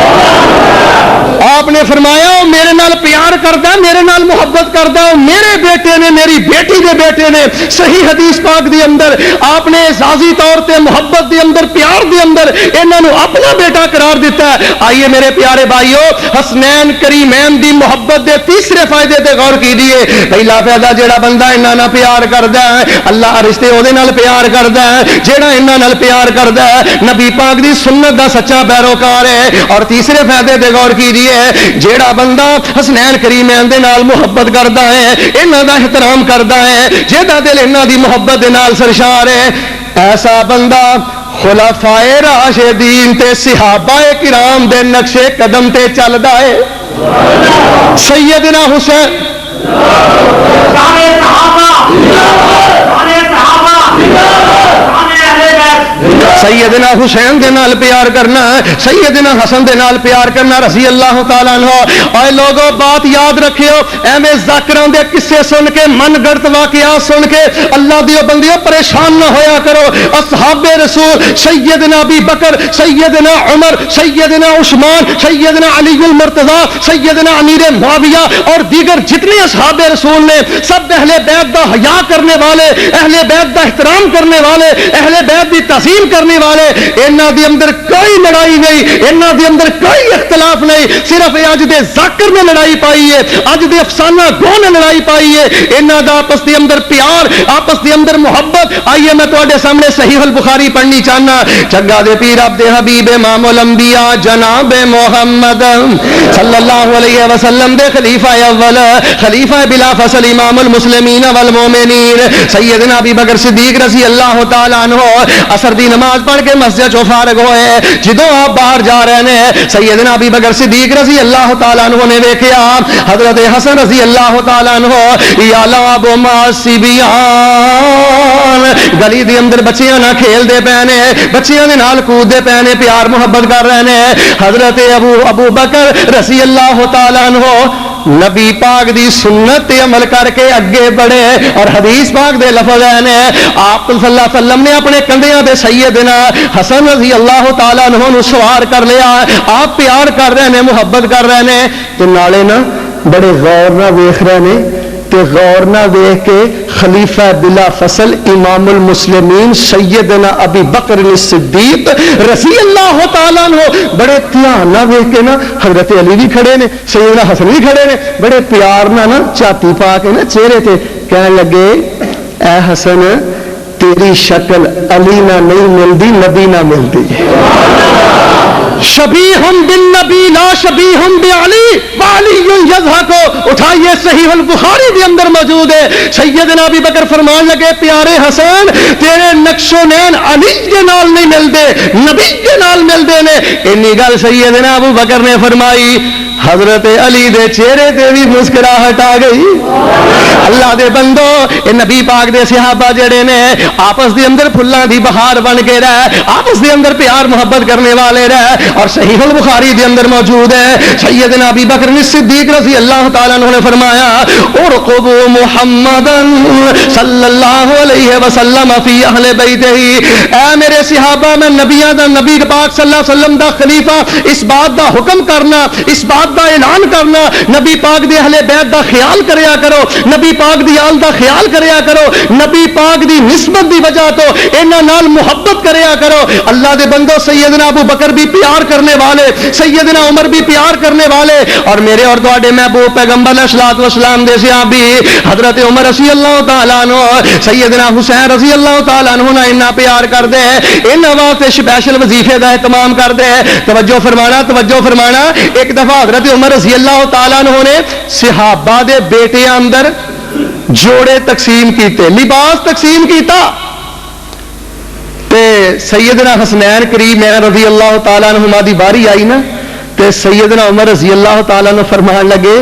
آپ نے فرمایا وہ میرے نال پیار کردا, میرے نال محبت کردا, میرے بیٹے نے, میری بیٹی دے بیٹے نے. صحیح حدیث پاک دے اندر آپ نے ذاتی طور تے محبت دے اندر پیار دے اندر انہاں نو اپنا بیٹا قرار دیتا ہے. آئیے میرے پیارے بھائیو حسنین کریمین دی محبت دے تیسرے فائدے تے غور کیجیے. پہلا فائدہ جیڑا بندہ انہاں نال پیار کردا ہے اللہ رشتے اودے نال پیار کردا ہے, جیڑا انہاں نال پیار کردا ہے نبی پاک دی سنت دا سچا پیروکار ہے. اور تیسرے فائدے تے غور کیجیے جیڑا بندہ حسنین کریمین دے نال محبت کردا ہے, انہاں دا احترام کردا ہے, جیڑا دل انہاں دی محبت دے نال سرشار ہے, ایسا بندہ خلفائے راشدین تے صحابہ کرام دے نقش قدم تے چلدا ہے. سیدنا حسین سیدنا حسین دے نال پیار کرنا, سیدنا حسن دے نال پیار کرنا رضی اللہ تعالیٰ عنہ. اے لوگوں بات یاد رکھیو, ایویں ذاکراں دے قصے سن کے من گڑت واقعات سن کے اللہ دیو بندیو پریشان نہ ہویا کرو. اصحاب رسول سیدنا ابی بکر, سیدنا عمر, سیدنا عثمان, سیدنا علی المرتضی, سیدنا امیر معاویہ اور دیگر جتنے اصحاب رسول نے سب اہل بیت دا حیا کرنے والے, اہل بیت دا احترام کرنے والے, اہل بیت دی تعظیم کرنے والے. انہاں دے اندر کوئی لڑائی نہیں, انہاں دے اندر کوئی اختلاف نہیں, صرف اج دے ذاکر نے لڑائی پائی ہے, اج دے افسانہ گو نے لڑائی پائی ہے. انہاں دا آپس دے اندر پیار, آپس دے اندر محبت. آئیے میں تواڈے سامنے صحیح البخاری پڑھنی چاہنا. جگہ دے پیر عبد حبیب امام الانبیاء جناب محمد صلی اللہ علیہ وسلم دے خلیفہ اول, خلیفہ بلا فصل امام المسلمین والمومنین سیدنا ابی بکر صدیق رضی اللہ تعالیٰ عنہ اثر دی نماز نماز پڑھ کے مسجد چوں فارغ ہوئے جدوں آپ باہر جا رہے ہیں سیدنا ابی بکر صدیق رضی اللہ تعالیٰ عنہ نے ویکھیا حضرت حسن رضی اللہ تعالیٰ عنہ یا لعب معصبیان گلی دے اندر بچیاں نہ کھیل دے پے نے بچیاں دے نال کود دے پے نے پیار محبت کر رہے ہیں حضرت ابو بکر رضی اللہ تعالیٰ عنہ نبی پاک دی سنت تے عمل کر کے اگے بڑھے اور حدیث پاک دے لفظ ہیں آپ صلی اللہ علیہ وسلم نے اپنے کندھیاں تے سیدنا حسن رضی اللہ تعالیٰ عنہ نو سوار کر لیا آپ پیار کر رہے ہیں محبت کر رہے ہیں تو نالے نا بڑے غور نہ ویکھ رہے ہیں تے غور نہ ویکھ کے خلیفہ بلا فصل امام المسلمین سیدنا ابی بکر الصدیق رضی اللہ تعالیٰ عنہ بڑے دھیان نہ ویکھ کے نا حضرت علی بھی کھڑے نے سیدنا حسن بھی کھڑے نے بڑے پیار نہ نا چھاتی پا کے نا چہرے تے کہنے لگے اے حسن تیری شکل علی نہ نہیں ملتی نبی نہ ملتی شبیہم بالنبی لا شبیہم بعلی وعلی یضحک اٹھائیے صحیح البخاری کے اندر موجود ہے سیدنا ابی بکر فرمان لگے پیارے حسن تیرے نقش و نین علی کے نال نہیں ملتے نبی کے نال ملتے نے انی گل سیدنا ابو بکر نے فرمائی حضرت علی دے چہرے تے بھی مسکراہٹ آ گئی اللہ دے بندو اے نبی پاک دے صحابہ جڑے نے آپس دے اندر پھلاں دی بہار بن کے رہ آپس دے اندر پیار محبت کرنے والے رہ اور صحیح البخاری دے اندر موجود ہے سیدنا ابی بکر صدیق رضی اللہ تعالیٰ عنہ نے فرمایا ارقبوا محمدا صلی اللہ علیہ وسلم فی اہل بیتہ اے میرے صحابہ میں نبیاں دا نبی پاک صلی اللہ علیہ وسلم دا خلیفہ اس بات دا حکم کرنا اس بات دا اعلان کرنا نبی پاک دی اہل بیت دا خیال کریا کرو نبی پاک دی آل دا خیال کریا کرو نبی پاک دی نسبت دی وجہ تو انہاں نال محبت کریا کرو اللہ دے بندو سیدنا ابو بکر بھی پیار کرنے والے سیدنا عمر بھی پیار کرنے والے اور میرے اور تواڈے محبوب پیغمبر علیہ الصلوۃ والسلام دے صحابی حضرت عمر رضی اللہ تعالیٰ عنہ سیدنا حسین رضی اللہ تعالیٰ عنہ نہ اتنا پیار کر دے انہاں واسطے اسپیشل وظیفے دا اہتمام کر دے توجہ فرمانا ایک دفعہ حضرت عمر رضی اللہ تعالیٰ عنہ نے صحابہ دے بیٹے اندر جوڑے تقسیم کیتے لباس تقسیم کیتا تے سیدنا حسنین کریم رضی اللہ تعالیٰ عنہما دی باری آئی نا تے سیدنا عمر رضی اللہ تعالیٰ عنہ فرمان لگے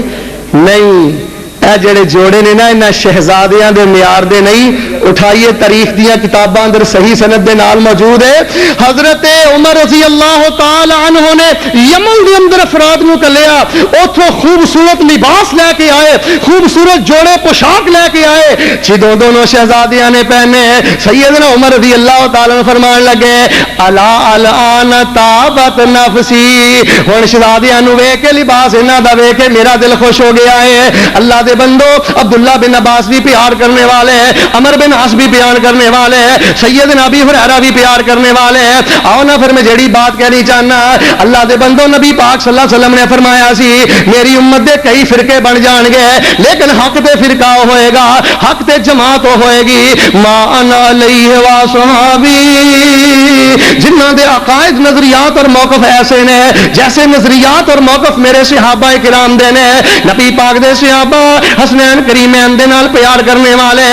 نہیں اے جڑے جوڑے نے نا انہاں شہزادیاں دے معیار دے نہیں اٹھائیے تاریخ دیاں کتاباں اندر صحیح سند دے نال موجود ہے حضرت عمر رضی اللہ تعالی عنہ نے یمن دے اندر افراد نو کلیا اوتھوں خوبصورت لباس لے کے آئے خوبصورت جوڑے پوشاک لے کے آئے جدوں دونوں شہزادیاں نے پہنے سیدنا عمر رضی اللہ تعالی عنہ فرمان لگے الا الان تابت نفسی ہن شہزادیاں نو ویکھ کے لباس انہاں دا ویکھ کے میرا دل خوش ہو گیا ہے اللہ دے بندو عبداللہ بن عباس بھی پیار کرنے والے ہیں عمر بن عاص بھی پیار کرنے والے ہیں سیدنا ابی ہریرہ بھی پیار کرنے والے ہیں آؤ نہ پھر میں جڑی بات کہنی چاہنا اللہ دے بندو نبی پاک صلی اللہ علیہ وسلم نے فرمایا سی میری امت دے کئی فرقے بن جان گے لیکن حق تے فرقہ ہوئے گا حق تے جماعت ہوئے گی ما انا علیہ واصحابی جنہاں دے عقائد نظریات اور موقف ایسے نے جیسے نظریات اور موقف میرے صحابہ کرام دے نے نبی پاک دے صحابہ حسنین کریمین دے نال پیار کرنے والے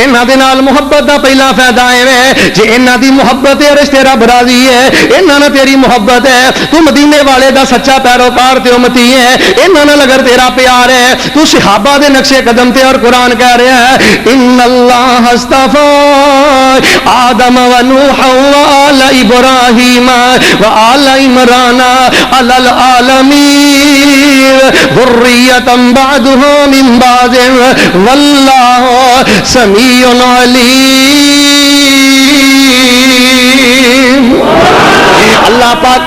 انہاں دے نال محبت دا پہلا فائدہ ہے جے انہاں دی محبت ہے رشتے رب راضی ہے انہاں نال تیری محبت ہے تو مدینے والے دا سچا پیروکار تے امتی ہے انہاں نال اگر تیرا پیار ہے تو صحابہ دے نقش قدم تے اور قرآن کہہ رہا ہے ان اللہ اصطفى آدم و نوح و آل ابراہیم و آل عمران علی العالمین ذریۃ بعضهم من بعض واللہ سمیع علیم اللہ پاک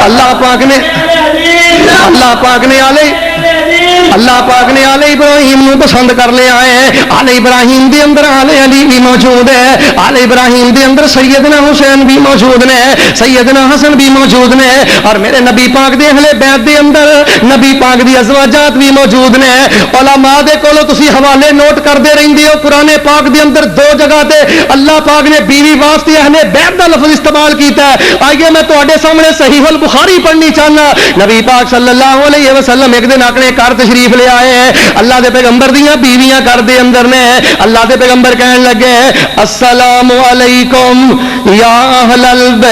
اللہ پاک نے اللہ پاک نے آل ابراہیم نو پسند کر لیا ہے. آل ابراہیم دے اندر آل علی بھی موجود ہے. آل ابراہیم دے اندر سیدنا حسین بھی موجود نے, سیدنا حسن بھی موجود نے, اور میرے نبی پاک دے اہل بیت دے اندر نبی پاک دی ازواجات بھی موجود نے. علماء دے کولو تسی حوالے نوٹ کردے رہندے ہو, قرآن پاک دے اندر دو جگہ تے اللہ پاک نے بیوی واسطے اہل بیت دا لفظ استعمال کیتا ہے. آئیے میں تواڈے سامنے صحیح البخاری پڑھنی چاہنا. نبی پاک صلی اللہ علیہ وسلم ایک دن اپنے گھر تشریف لے آئے ہیں. اللہ دے پیغمبر دیاں بیویاں گھر دے اندر نے. اللہ دے پیغمبر کہن لگے السلام علیکم یا اہل البیت,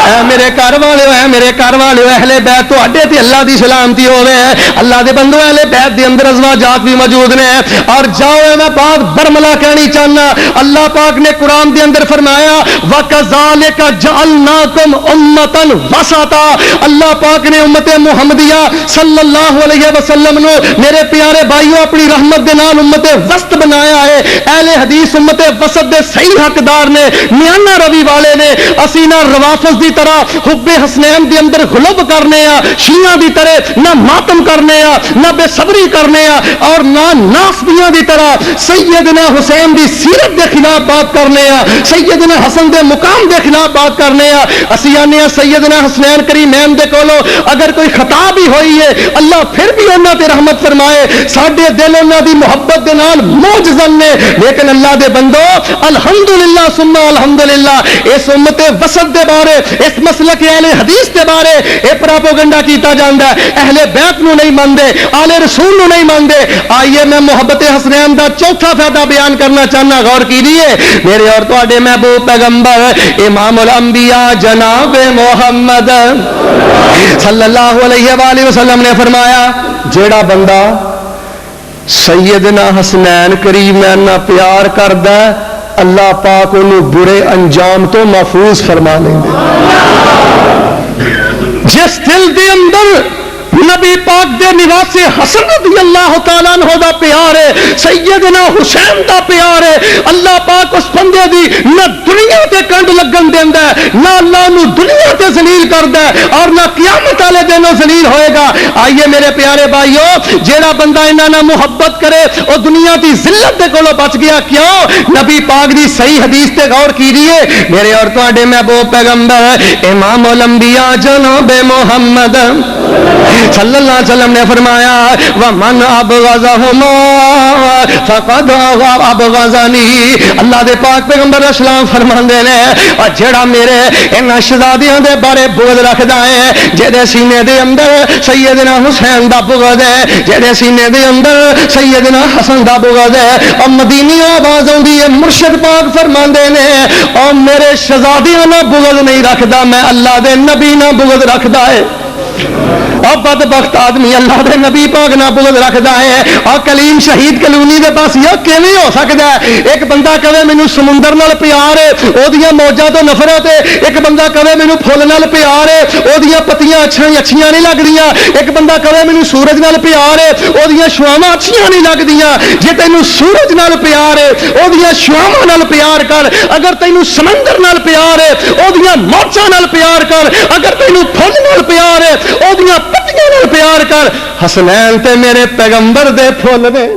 اے میرے گھر والے, اے میرے گھر والے, اہل بیت تواڈے تے اللہ دی سلامتی ہوے. اللہ دے بندو اہل بیت دے اندر ازواجات بھی موجود نے. اور جاؤ میں بات برملا کہنی چاہنا. اللہ پاک نے قرآن دے اندر فرمایا وَكَذَلِكَ جَعَلْنَاكُمْ أُمَّةً وَسَطًا. اللہ پاک نے امت محمدیہ صلی اللہ علیہ وسلم نو میرے پیارے بھائیوں اپنی رحمت دے نال امت وسط بنایا ہے. اہل حدیث امت وسط دے صحیح حقدار نے, میانہ روی والے نے. اسی نہ روافض دی طرح حب حسنین دے اندر غلب کرنے آ, شیعہ دی طرح نہ ماتم کرنے آ, نہ بے صبری کرنے آ, اور نہ ناسبیاں دی طرح سیدنا حسین دی سیرت دے خلاف بات کرنے آ, سیدنا حسن دے مقام دے خلاف بات کرنے آ. اسی آنے سیدنا حسنین کریمین دے کولو اگر کوئی خطا بھی ہوئی ہے اللہ پھر بھی انہاں تے رحمت فرمائے. ساڈے دل انہاں دی محبت دے نال موجزن نے. لیکن اللہ دے بندو الحمدللہ ثم الحمدللہ اس امت وسط دے بارے, اس مسلک اہل حدیث دے بارے اے پراپوگنڈا کیتا جاندا ہے. اہل بیت نو نہیں مانتے, آل رسول نو نہیں مانتے. آئیے میں محبت حسنین دا چوتھا فائدہ بیان کرنا چاہنا, غور کیجیے. میرے اور تواڈے محبوب پیغمبر امام الانبیاء جناب محمد صلی اللہ علیہ وآلہ وسلم نے فرمایا جیڑا بندہ سیدنا حسنین کریمین نہ پیار کردا ہے اللہ پاک انہوں برے انجام تو محفوظ فرما لیں گے. جس دل دے اندر نبی پاک دے نواسی حسن رضی اللہ تعالیٰ عنہ دا پیار ہے, سیدنا حسین دا پیار ہے, اللہ پاک اس بندے دی نہ دنیا تے کنڈ لگن دیندا ہے, نہ اللہ نو دنیا تے ذلیل کردا ہے, اور نہ قیامت والے دن ذلیل ہوئے گا. آئیے میرے پیارے بھائیو, جیڑا بندہ انہاں نال محبت کرے او دنیا دی ذلت دے کولوں بچ گیا. کیوں؟ نبی پاک دی صحیح حدیث تے غور کیجیے. میرے اور تواڈے محبوب پیغمبر امام الانبیاء جناب محمد صلی اللہ علیہ وسلم نے فرمایا وَمَنْ أَبْغَضَهُمَا فَقَدْ أَبْغَضَنِي. اللہ دے پاک پیغمبر اسلام فرماندے نے اور جڑا میرے ان شہزادیاں دے بارے بغض رکھدا ہے, جہدے سینے دے اندر سیدنا حسین دا بغض ہے, جہدے سینے دے اندر سیدنا حسن دا بغض ہے, اور مدینی آواز آندی ہے مرشد پاک فرماندے نے اور میرے شہزادیاں نہ بغض نہیں رکھدا, میں اللہ دے نبی نہ بغض رکھدا ہے. اور بدبخت آدمی اللہ دے نبی پاک نہ بغض رکھدا ہے. اور کلیم شہید کلونی دے پاس یہ کیویں ہو سکدا ہے؟ ایک بندہ کہے مینوں سمندر نال پیار ہے او دیاں موجاں تو نفرت ہے, ایک بندہ کہے مینوں پھل نال پیار ہے او دیاں پتیاں اچھیاں نہیں لگدیاں, ایک بندہ کہے مینوں سورج نال پیار ہے او دیاں شعاواں اچھیاں نہیں لگدیاں. جے تینوں سورج نال پیار ہے او دیاں شعاواں نال پیار کر, اگر تینوں سمندر نال پیار ہے او دیاں موجاں نال پیار کر, اگر تینوں پھل نال پیار ہے او دیاں پتیاں نال پیار کر. حسنین تے میرے پیغمبر دے پھول نے.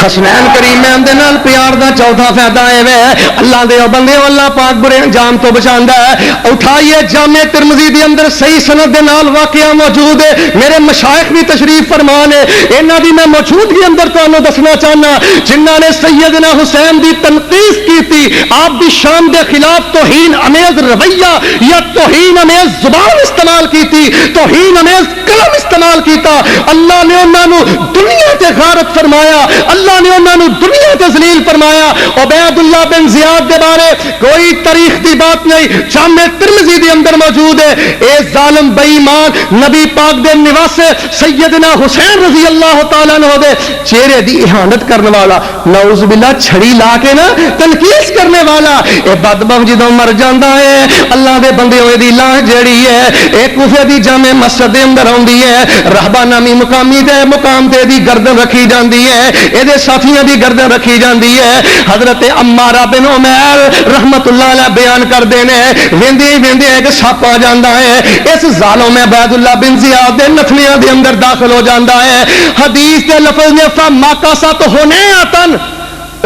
حسنین کریمین دے نال پیار دا چوتھا فائدہ ہے اللہ دے بندے اللہ پاک برے انجام تو بچاندا ہے. اٹھائیے جامع ترمذی دے اندر صحیح سند دے نال واقعہ موجود ہے. میرے مشائخ بھی تشریف فرمان ہے, انہاں دی میں موجودگی اندر تانوں دسنا چاہنا جنہاں نے سیدنا حسین دی تنقید کیتی, آپ دی شان دے خلاف توہین امیز رویہ یا توہین امیز زبان استعمال کیتی, توہین امیز کلم استعمال کیتا. اللہ نے انہاں نو دنیا تے غارت فرمایا, اللہ نے انہاں نو دنیا تے ذلیل فرمایا. فرمایا عبید اللہ بن زیاد دے بارے کوئی تاریخ دی بات نہیں، جامع ترمذی دے اندر موجود ہے، اے ظالم بے ایمان نبی پاک دے نواسے سیدنا حسین رضی اللہ تعالیٰ عنہ دے چہرے دی احانت کرنے والا، نعوذ باللہ چھڑی لا کے نا تنقیس کرنے والا، اے بدبخت جدوں مر جاندا ہے اللہ دے بندے ہوئے دی لاہ جڑی ہے اے کوفے دی جامع مسجد دے اندر آندی ہے، رہبا نامی مقامی دے مقام تے دی گردن رکھی جاندی ہے، اے دے ساتھیاں دی گردن رکھی جاندی ہے۔ حضرت عمارہ بن عمیر رحمت اللہ علیہ بیان کر دینے ویندے ویندے ایک سپ آ جاندا ہے، اس ظالم عبید اللہ بن زیاد دے نتھنیاں دے اندر داخل ہو جاندا ہے۔ حدیث دے لفظ نے فماکست ہنیتن،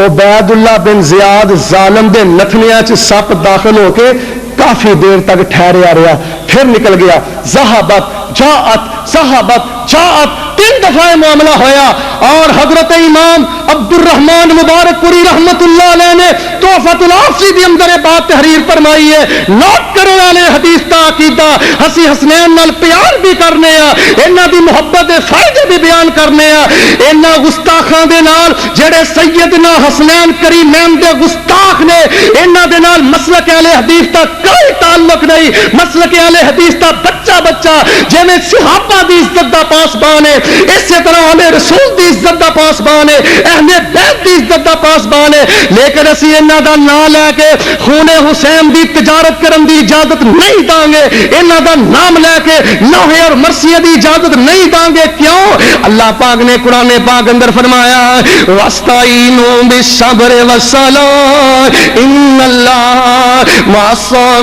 عبید اللہ بن زیاد ظالم دے نتھنیاں چ سپ داخل ہو کے کافی دیر تک ٹھہریا رہا، پھر نکل گیا۔ ذہبت جاءت ذہبت جاءت، 3 دفعہ معاملہ ہویا، اور حضرت امام عبد الرحمن مبارک پوری رحمت اللہ علیہ نے تحفۃ العافی دی اندر بات تحریر فرمائی ہے۔ نوٹ کرنے والے حدیث دا عقیدہ حسی حسنین نال پیار بھی کرنے آ، انہاں دی محبت دے فائدے بھی بیان کرنے آ، انہاں گستاخاں دے نال جڑے سیدنا حسنین کریمین دے گستاخ نے انہاں دے نال مسلک اہل حدیث دا کوئی تعلق نہیں۔ مسلک اہل حدیث دا بچہ بچہ جویں صحابہ دی عزت دا پاسبان ہے، اسی طرح اہل رسول دی عزت دا پاسبان ہے، اہل بیت دی عزت دا پاسبان ہے، لیکن اسی انہاں دا نام لے کے خون حسین دی تجارت کرن دی اجازت نہیں داں گے، انہاں دا نام لے کے لوہے اور مرثیے دی اجازت نہیں داں گے۔ کیوں؟ اللہ پاک نے قرآن پاک اندر فرمایا وَاسْتَعِینُوا بِالصَّبْرِ وَالصَّلَاةِ إِنَّ اللَّهَ مَعَ الصَّابِرِينَ۔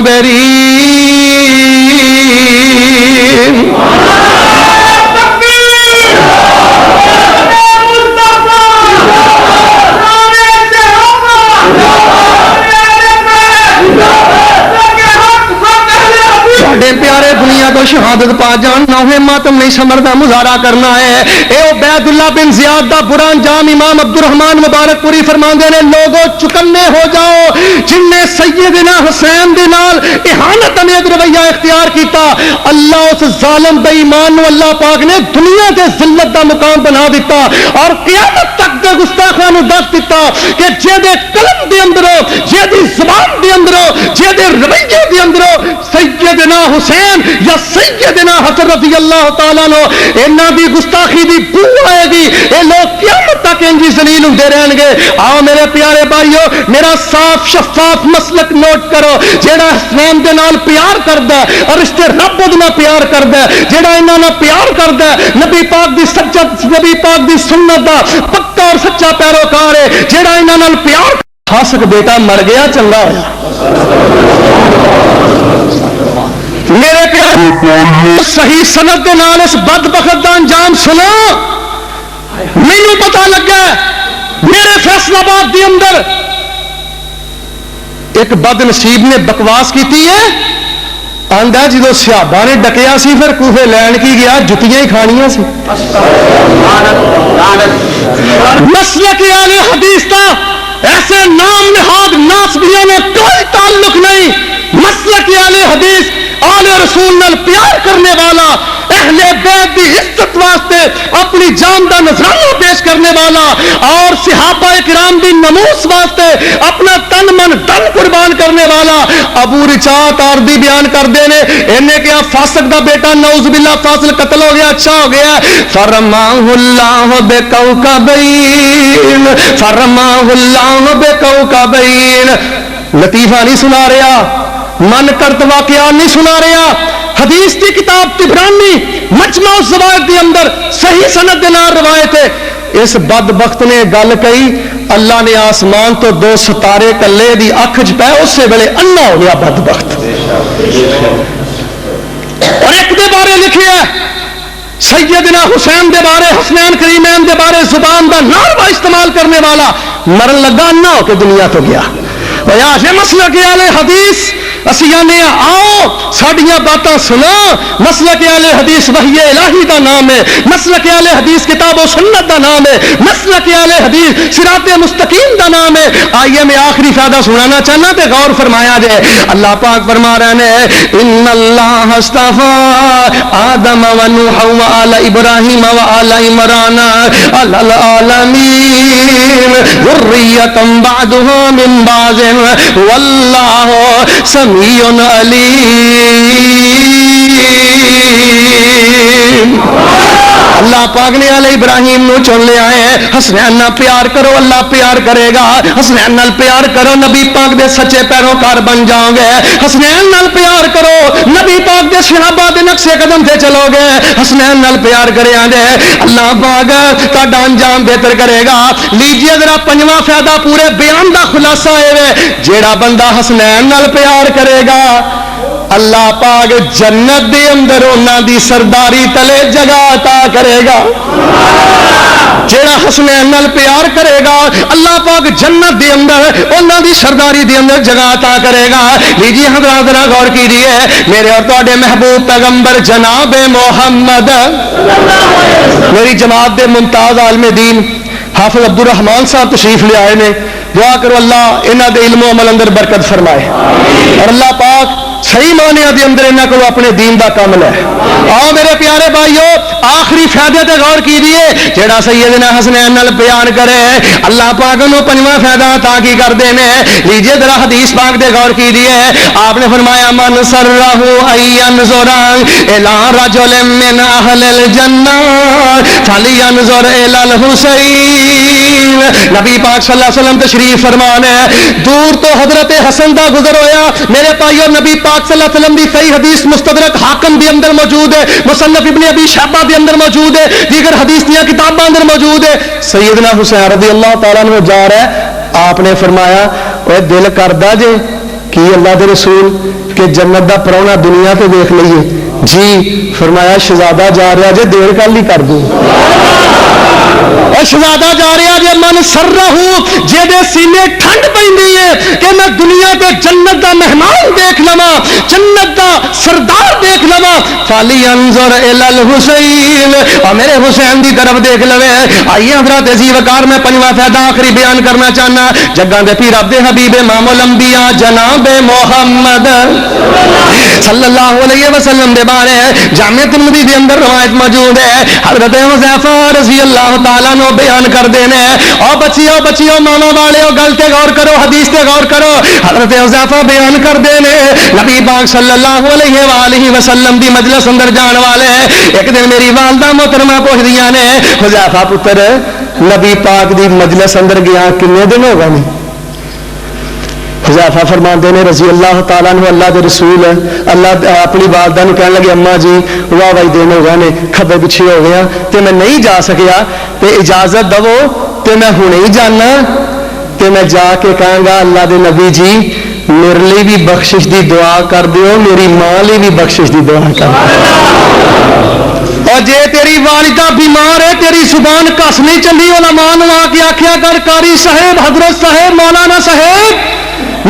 پیارے دنیا کو شہادت پا جان نوہے ماتم نہیں سمردا مظاہرہ کرنا ہے۔ اے عبید اللہ بن زیاد دا برا انجام امام عبد الرحمن مبارک پوری فرماندے نے لوگوں چکنے ہو جاؤ جن نے سیدنا حسین دے نال احانت امیز رویہ اختیار کیتا، اللہ اس ظالم بے ایمان نو اللہ پاک نے دنیا دے ذلت دا مقام بنا دیتا اور قیامت تک دے گستاخاں نو دس دیتا کہ جے دے قلم دے اندروں جے دی زبان دے اندروں جے دے رویے دے اندروں سیدنا حسین یا سیدنا حسن رضی اللہ تعالیٰ عنہ انہاں دی گستاخی دی بو آئے گی، اے لوگ قیامت تک انجی ذلیل ہوندے رہن گے۔ آؤ میرے پیارے بھائیو میرا صاف شفاف مسلک نوٹ کرو، جیڑا حسین دے نال پیار کردا ہے اور رشتے رب دے نال پیار کردا ہے، جیڑا انہاں نال پیار کردا ہے نبی پاک دی سچت نبی پاک دی سنت دا پکا اور سچا پیروکار ہے، جیڑا انہاں نال پیار خاصک بیٹا مر گیا چنگا ہویا۔ میرے پیارے صحیح سند دے نال اس بدبخت دا انجام سنو، مینوں پتہ لگا میرے فیصلہ آباد دے اندر ایک بد نصیب نے بکواس کیتی ہے، آندا جدو صحابہ نے ڈکیا سی پھر کوفے لین کی گیا جتیاں ہی کھانیاں سی۔ مسلک اہل حدیث دا ایسے نام نہاد ناسبیوں میں کوئی تعلق نہیں۔ مسلک اہل حدیث آل رسول نال پیار کرنے والا، اہل بیت دی عزت واسطے اپنی جان دا نذرانہ پیش کرنے والا اور صحابہ کرام دی نموس واسطے اپنا تن من دل قربان کرنے والا ابو رچات آردی بیان کر دینے انہیں کیا فاسق دا بیٹا نعوذ باللہ فاصل قتل ہو گیا اچھا ہو گیا، فرماہ اللہ بکوکبین فرماہ اللہ بکوکبین۔ لطیفہ نہیں سنا رہا، من کرت واقعہ نہیں سنا رہا، حدیث کی کتاب طبرانی مجمع الزوائد کے اندر صحیح سند دے نال روایت ہے۔ اس بدبخت نے گل کہی، اللہ نے آسمان تو 2 ستارے کلے دی اکھ چ پے، اسی ویلے انا ہو گیا بدبخت۔ اور ایک دے بارے لکھیا ہے سیدنا حسین دے بارے حسنین کریمین دے بارے زبان دا ناروا استعمال کرنے والا مرن لگا انا ہو کے دنیا تو گیا۔ یہ مسئلہ کیا ہے حدیث اسی آنے آؤ ساڈیاں باتاں سنا. مسلک اہل حدیث وحی الہی دا نام ہے, مسلک اہل حدیث کتاب و سنت دا نام ہے, مسلک اہل حدیث صراط مستقیم دا نام ہے. آئیے میں آخری فائدہ سنانا چاہنا تے غور فرمایا جائے. اللہ پاک فرما رہے ہیں ان اللہ اصطفى آدم و نوح و آل ابراہیم و آل عمران علی العالمین ذریۃ بعضها من بعض واللہ سمیع علیم. اللہ پاک نے علی ابراہیم نو چن لیا ہے. حسنین نال پیار کرو, اللہ پیار کرے گا. حسنین نال پیار کرو, نبی پاک دے سچے پیروکار بن جاؤ گے. حسنین نال پیار کرو, نبی پاک دے صحابہ دے نقشے قدم تے چلو گے. حسنین نال پیار کرے آندے اللہ پاک تہاڈا انجام بہتر کرے گا. لیجیے ذرا پنجواں فائدہ پورے بیان دا خلاصہ ہے, جیڑا بندہ حسنین نال پیار کرے گا اللہ پاک جنت دے اندر انہاں دی سرداری تلے جگہ عطا کرے گا. جیڑا حسنین نال پیار کرے گا اللہ پاک جنت دے اندر انہاں دی سرداری دے اندر جگہ عطا کرے گا. لیجیے حضرات ذرا غور کیجیے, میرے اور تواڈے محبوب پیغمبر جناب محمد میری جماعت دے ممتاز عالم دین حافظ عبد الرحمان صاحب تشریف لے آئے نے. دعا کرو اللہ انہاں دے علم و عمل اندر برکت فرمائے اور اللہ پاک صحیح معنی دے اندر انہاں کو اپنے دین دا کامل ہے. آؤ میرے پیارے بھائیو آخری فائدے تے غور کیجیے. جیڑا سیدنا حسنین نال پیار کرے اللہ پاک نو پنجواں فائدہ عطا کی کر دینے. لیجیے ذرا حدیث پاک دے غور کیجیے. آپ نے فرمایا من سرہ ان ينظر الى رجل من اہل الجنہ فلینظر الى الحسین. نبی پاک صلی اللہ علیہ وسلم تشریف فرمانے دور تو حضرت حسن دا گزر ہویا میرے بھائیو. نبی پاک صلی اللہ علیہ وسلم دی صحیح حدیث مستدرک حاکم دی اندر موجود ہے, مصنف ابن ابی شیبہ دی اندر موجود ہے, دیگر حدیث دیاں کتاباں اندر موجود ہے. سیدنا حسین رضی اللہ تعالیٰ عنہ جا رہا ہے. آپ نے فرمایا اے دل کردا جے کہ اللہ دے رسول کہ جنت دا پرونا دنیا تے دیکھ لئیے. جی فرمایا شہزادہ جا رہا جے دیر کل ہی کر دوں. شہزادہ جا رہا جے من سرہ جے دے سینے ٹھنڈ پیندی ہے کہ میں دنیا تے جنت دا مہمان دیکھ لواں, جنت دا سردار دیکھ لواں. فالی انظر الی الحسین, اور میرے حسین دی طرف دیکھ لوے. آئیے حضرات عزیز وقار میں پنجواں فائدہ آخری بیان کرنا چاہنا. جگہ دے پیر عبد حبیب امام الانبیاء جناب محمد صلی اللہ علیہ وسلم دے بارے جامع ترمذی دے اندر روایت موجود ہے. حضرت حذیفہ رضی اللہ تعالیٰ نو بیان کر دینے. او بچیو ماما والے گل تے غور کرو, حدیث تے غور کرو. حضرت حذیفہ بیان کر دینے نبی پاک صلی اللہ علیہ وآلہ وسلم دی مجلس اندر جان والے. ایک دن میری والدہ محترمہ پوچھ دیا نے حذیفہ پتر نبی پاک دی مجلس اندر گیا کنے دن ہو گئے؟ حذیفہ فرماتے ہیں رضی اللہ تعالیٰ عنہ اللہ دے رسول اللہ اپنی والدہ نو کہنے لگے اماں جی واہ واہ دن ہو گئے نے کھبے پیچھے ہو گیا تے میں نہیں جا سکیا تے اجازت دو تے میں ہوں نہیں جانا تے میں جا کے کہاں گا اللہ دے نبی جی میرے لیے بھی بخشش دی دعا کر دیو, میری ماں لیے بھی بخشش دی دعا کر دیو. اور جے تیری والدہ بیمار ہے تیری زبان کس نہیں چلی علماء نو آ کے آخیا کر قاری صاحب حضرت صاحب مولانا صاحب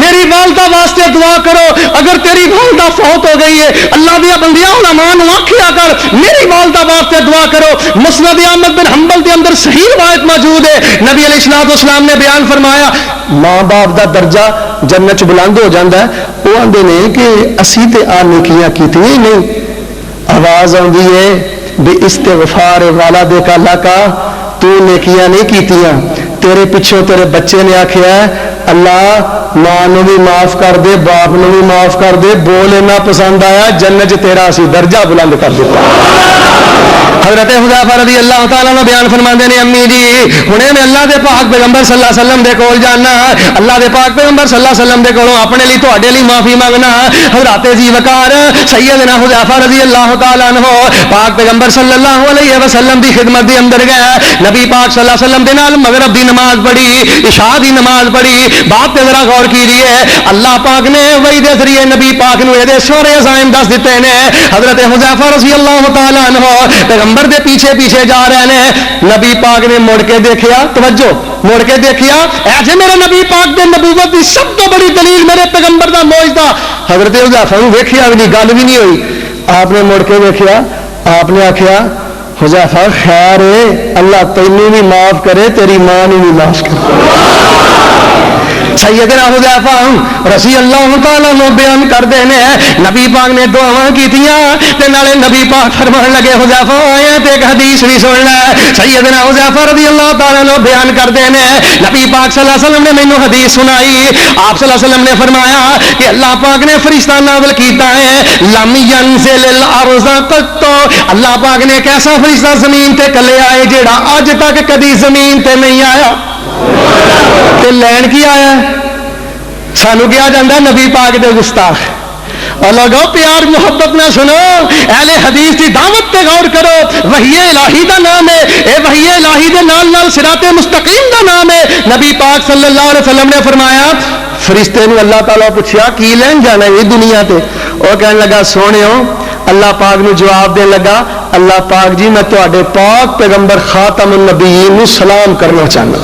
میری والدہ واسطے دعا کرو. اگر تیری والدہ فوت ہو گئی ہے اللہ دیا بندیاں علماء نو آکھیا کر میری والدہ واسطے دعا کرو. مسند احمد بن حنبل دے اندر صحیح روایت موجود ہے. نبی علیہ الصلوۃ والسلام نے بیان فرمایا ماں باپ دا درجہ جنت چ بلند ہو جاندا ہے. وہ آندے نے کہ اسی تے آ نیکیاں کیتیاں ہی نہیں. آواز آندی ہے بے استغفار والد کا لکا تو نیکیاں نہیں کیتیاں تیرے پیچھے تیرے بچے نے آکھیا اللہ ماں نو بھی معاف کر دے باپ نو بھی معاف کر دے بول اینا پسند آیا جنت تیرا اسی درجہ بلند کر دیتا. حضرت حذیفہ رضی اللہ تعالیٰ نے بیان فرماندے نے امی جی ہنے میں اللہ دے پاک پیغمبر صلی اللہ علیہ وسلم دے کول جانا اللہ دے پاک پیغمبر صلی اللہ علیہ وسلم دے کولوں اپنے لیے تواڈے لیے معافی مانگنا. حضرت جی وقار سیدنا حذیفہ رضی اللہ تعالیٰ عنہ پاک پیغمبر صلی اللہ علیہ وسلم دی خدمت دے اندر گئے. نبی پاک صلی اللہ علیہ وسلم دے نال مغرب دی نماز پڑھی عشاء دی نماز پڑھی. بات تے ذرا غور کیجیے اللہ پاک نے وحی دے ذریعے نبی پاک نو دے شورے عزائم دس دیتے نے. حضرت حذیفہ رضی اللہ تعالیٰ عنہ پیغمبر پیغمبر دے پیچھے پیچھے جا رہے ہیں. نبی پاک نے مڑ کے دیکھیا, توجہ, مڑ کے دیکھیا ایسے میرے نبی پاک دے نبوت دی سب تو بڑی دلیل میرے پیغمبر دا معجزہ. حضرت حذیفہ نے دیکھیا بھی نہیں, گل بھی نہیں ہوئی. آپ نے مڑ کے دیکھیا, آپ نے آخیا حذیفہ خیر ہے, اللہ تینوں بھی معاف کرے, تیری ماں نے بھی معاف کرے. سیدنا حذیفہ رضی اللہ تعالیٰ عنہ بیان کر دینے نبی پاک نے دعاواں کیتیاں تے نالے نبی پاک فرمان لگے حذیفہ آیا تے ایک حدیث بھی سن لے. سیدنا حذیفہ رضی اللہ تعالیٰ عنہ بیان کر دینے نبی پاک صلی اللہ علیہ وسلم نے مینوں حدیث سنائی. آپ صلی اللہ علیہ وسلم نے فرمایا کہ اللہ پاک نے فرشتہ نازل کیتا ہے لم ينزل الارض قط. اللہ پاک نے ایک ایسا فرشتہ زمین تے کلے آئے جیڑا اج تک کدی زمین تے نہیں آیا. تے لین کی آیا سانو کیا جاندہ نبی پاک دے گستاخ. اور لوگو پیار محبت نہ سنو, اہل حدیث کی دعوت پہ غور کرو. وحی الہی دا نام ہے, اے وحی الہی دے نال نال صراط مستقیم دا نام ہے. نبی پاک صلی اللہ علیہ وسلم نے فرمایا فرشتے نے اللہ تعالیٰ پوچھا کی لین جانا ہے دنیا تے. وہ کہنے لگا سونےو, اللہ پاک نے جواب دے لگا اللہ پاک جی میں تواڈے پاک پیغمبر خاتم النبیین نو سلام کرنا چاہنا.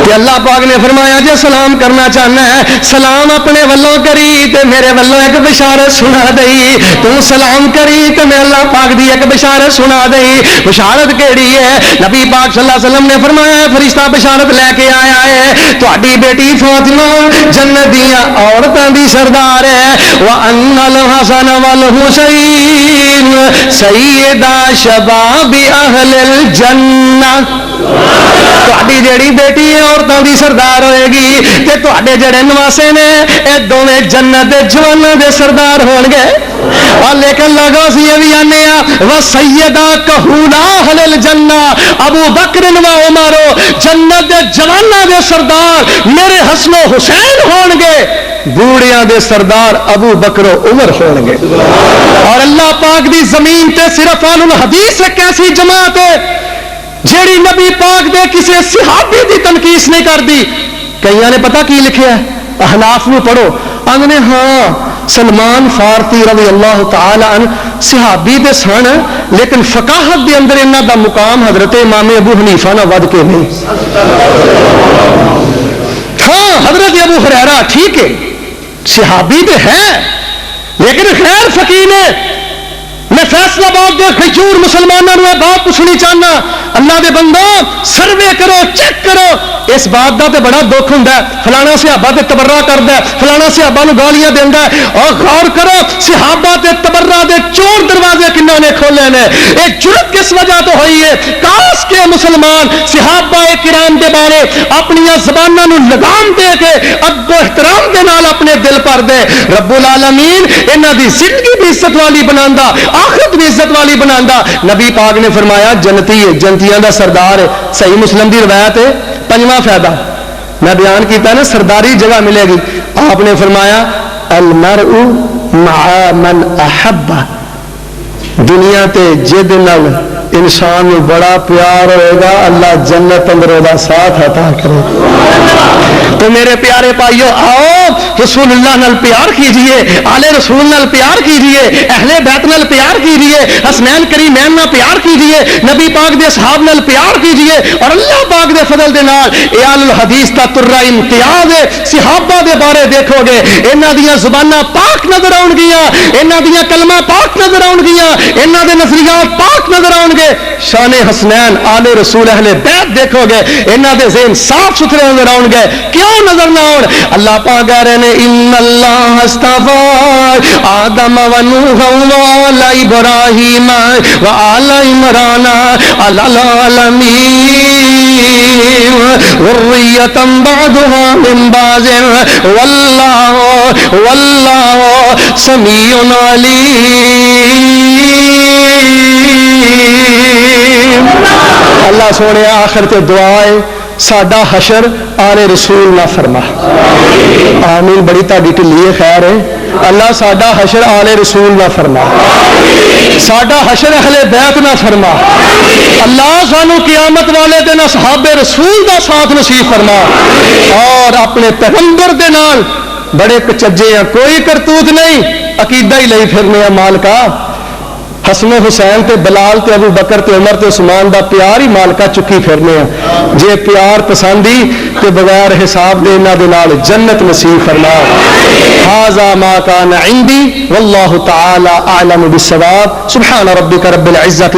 کہ اللہ پاک نے فرمایا جے سلام کرنا چاہنا ہے سلام اپنے ولوں کری تے میرے ولوں ایک بشارت سنا دئی. تو سلام کری تے میں اللہ پاک دی ایک بشارت سنا دئی. بشارت کیڑی ہے؟ نبی پاک صلی اللہ علیہ وسلم نے فرمایا فرشتہ بشارت لے کے آیا ہے تہاڈی بیٹی فاطمہ جنت دیاں عورتاں دی سردار ہے. وان الحسن والحسین سیدہ شباب اہل الجنہ. تہاڈی جیڑی بیٹی ہے عورتاں دی سردار ہوئے گی تے تہاڈے جڑے نواسے نے اے دوویں جنت دے جواناں دے سردار ہون گے. اور لیکن لگو سی یہ بھی آنے و سیدہ کہولا اہل الجنہ ابو بکر و عمر جنت دے جواناں دے سردار میرے حسن و حسین ہون گے. بوڑھیاں دے سردار ابو بکر و عمر ہون گے. اور اللہ پاک دی زمین تے صرف اہل الحدیث ایک ایسی جماعت ہے جیڑی نبی پاک دے کسی صحابی دی تنقیس نہیں کر دی. کئیاں نے پتہ کی لکھیا ہے احناف میں پڑھو انہوں ہاں سلمان فارسی رضی اللہ تعالی عنہ صحابی دے سن لیکن فقاہت دے اندر انہاں دا مقام حضرت امام ابو حنیفہ نہ ود کے نہیں. ہاں حضرت ابو ہریرہ ٹھیک ہے صحابی تے ہے لیکن خیر فقیر نے. میں فیصلہ باد دے کھجور مسلمانوں نے بات پوچھنی چاہنا اللہ دے بندو سروے کرو چیک کرو. اس بات دا تے بڑا دکھ ہوندا ہے فلانا صحابہ تے تبرہ کردا ہے فلانا صحابہ نو گالیاں دیندا ہے. اور غور کرو صحابہ تے تبرہ دے چور دروازے کنہاں نے کھولے نے. اے جرأت کس وجہ تو ہوئی ہے؟ کاش کے مسلمان صحابہ کرام دے بارے اپنی زباناں نو لگام دے کے ادب و احترام دے نال اپنے دل پر دے. رب العالمین انہاں دی زندگی بھی عزت والی بناندا آخرت بھی عزت والی بناندا. نبی پاک نے فرمایا جنتی ہے جنتیاں دا سردار ہے. صحیح مسلم دی روایت ہے. پنجواں فائدہ میں بیان کیتا ہے نا سرداری جگہ ملے گی. آپ نے فرمایا المرء مع من احب. دنیا تے جد نال انسان میں بڑا پیار ہوئے گا اللہ جنت اندر دا ساتھ عطا کرے. تو میرے پیارے بھائیو آؤ رسول اللہ نال پیار کیجئے, آل رسول نال پیار کیجئے, اہل بیت نال پیار کیجئے, حسنین کریمین نال پیار کیجئے, نبی پاک دے صحاب نال پیار کیجئے. اور اللہ پاک دے فضل دے نال اے آل الحدیث دا ترہ امتیاز ہے. صحابہ دے بارے دیکھو گے انہاں دیاں زباناں پاک نظر آؤن گیاں, انہاں دیاں کلمہ پاک نظر آؤن گیاں, انہاں دے نظریات پاک نظر آؤن گے. شان حسنین آل رسول اہل بیت دیکھو گے انہاں دے ذہن صاف ستھرے نظر آؤن گے. کیوں نظر نہ آؤن؟ اللہ پاک کہہ رہے نے ان اللہ اصطفى آدم و نوح و آل ابراہیم و آل عمران علی العالمین ذریۃ بعضها من بعض واللہ سمیع علیم. اللہ سونے آخر تے دعائے ساڈا حشر آل رسول نہ فرما. آمین. بڑی تاڑی ٹلی خیر ہے. اللہ ساڈا حشر آل رسول نہ فرما, ساڈا حشر اہل بیت نہ فرما. اللہ سانو قیامت والے دن اصحاب رسول دا ساتھ نصیب فرما. اور اپنے پیغمبر دے نال بڑے کچجے ہیں, کوئی کرتوت نہیں, عقیدہ ہی لئی پھرنے مالکا حسن حسین تے بلال تے ابو بکر تے عمر تے عثمان دا پیار ہی مالکا چکی پھرنے ہیں. جے پیار پسندی تے بغیر حساب دے انہاں دے نال جنت نصیب فرما. ھذا ما کان عندی واللہ تعالی اعلم بالصواب. سبحان ربک رب العزت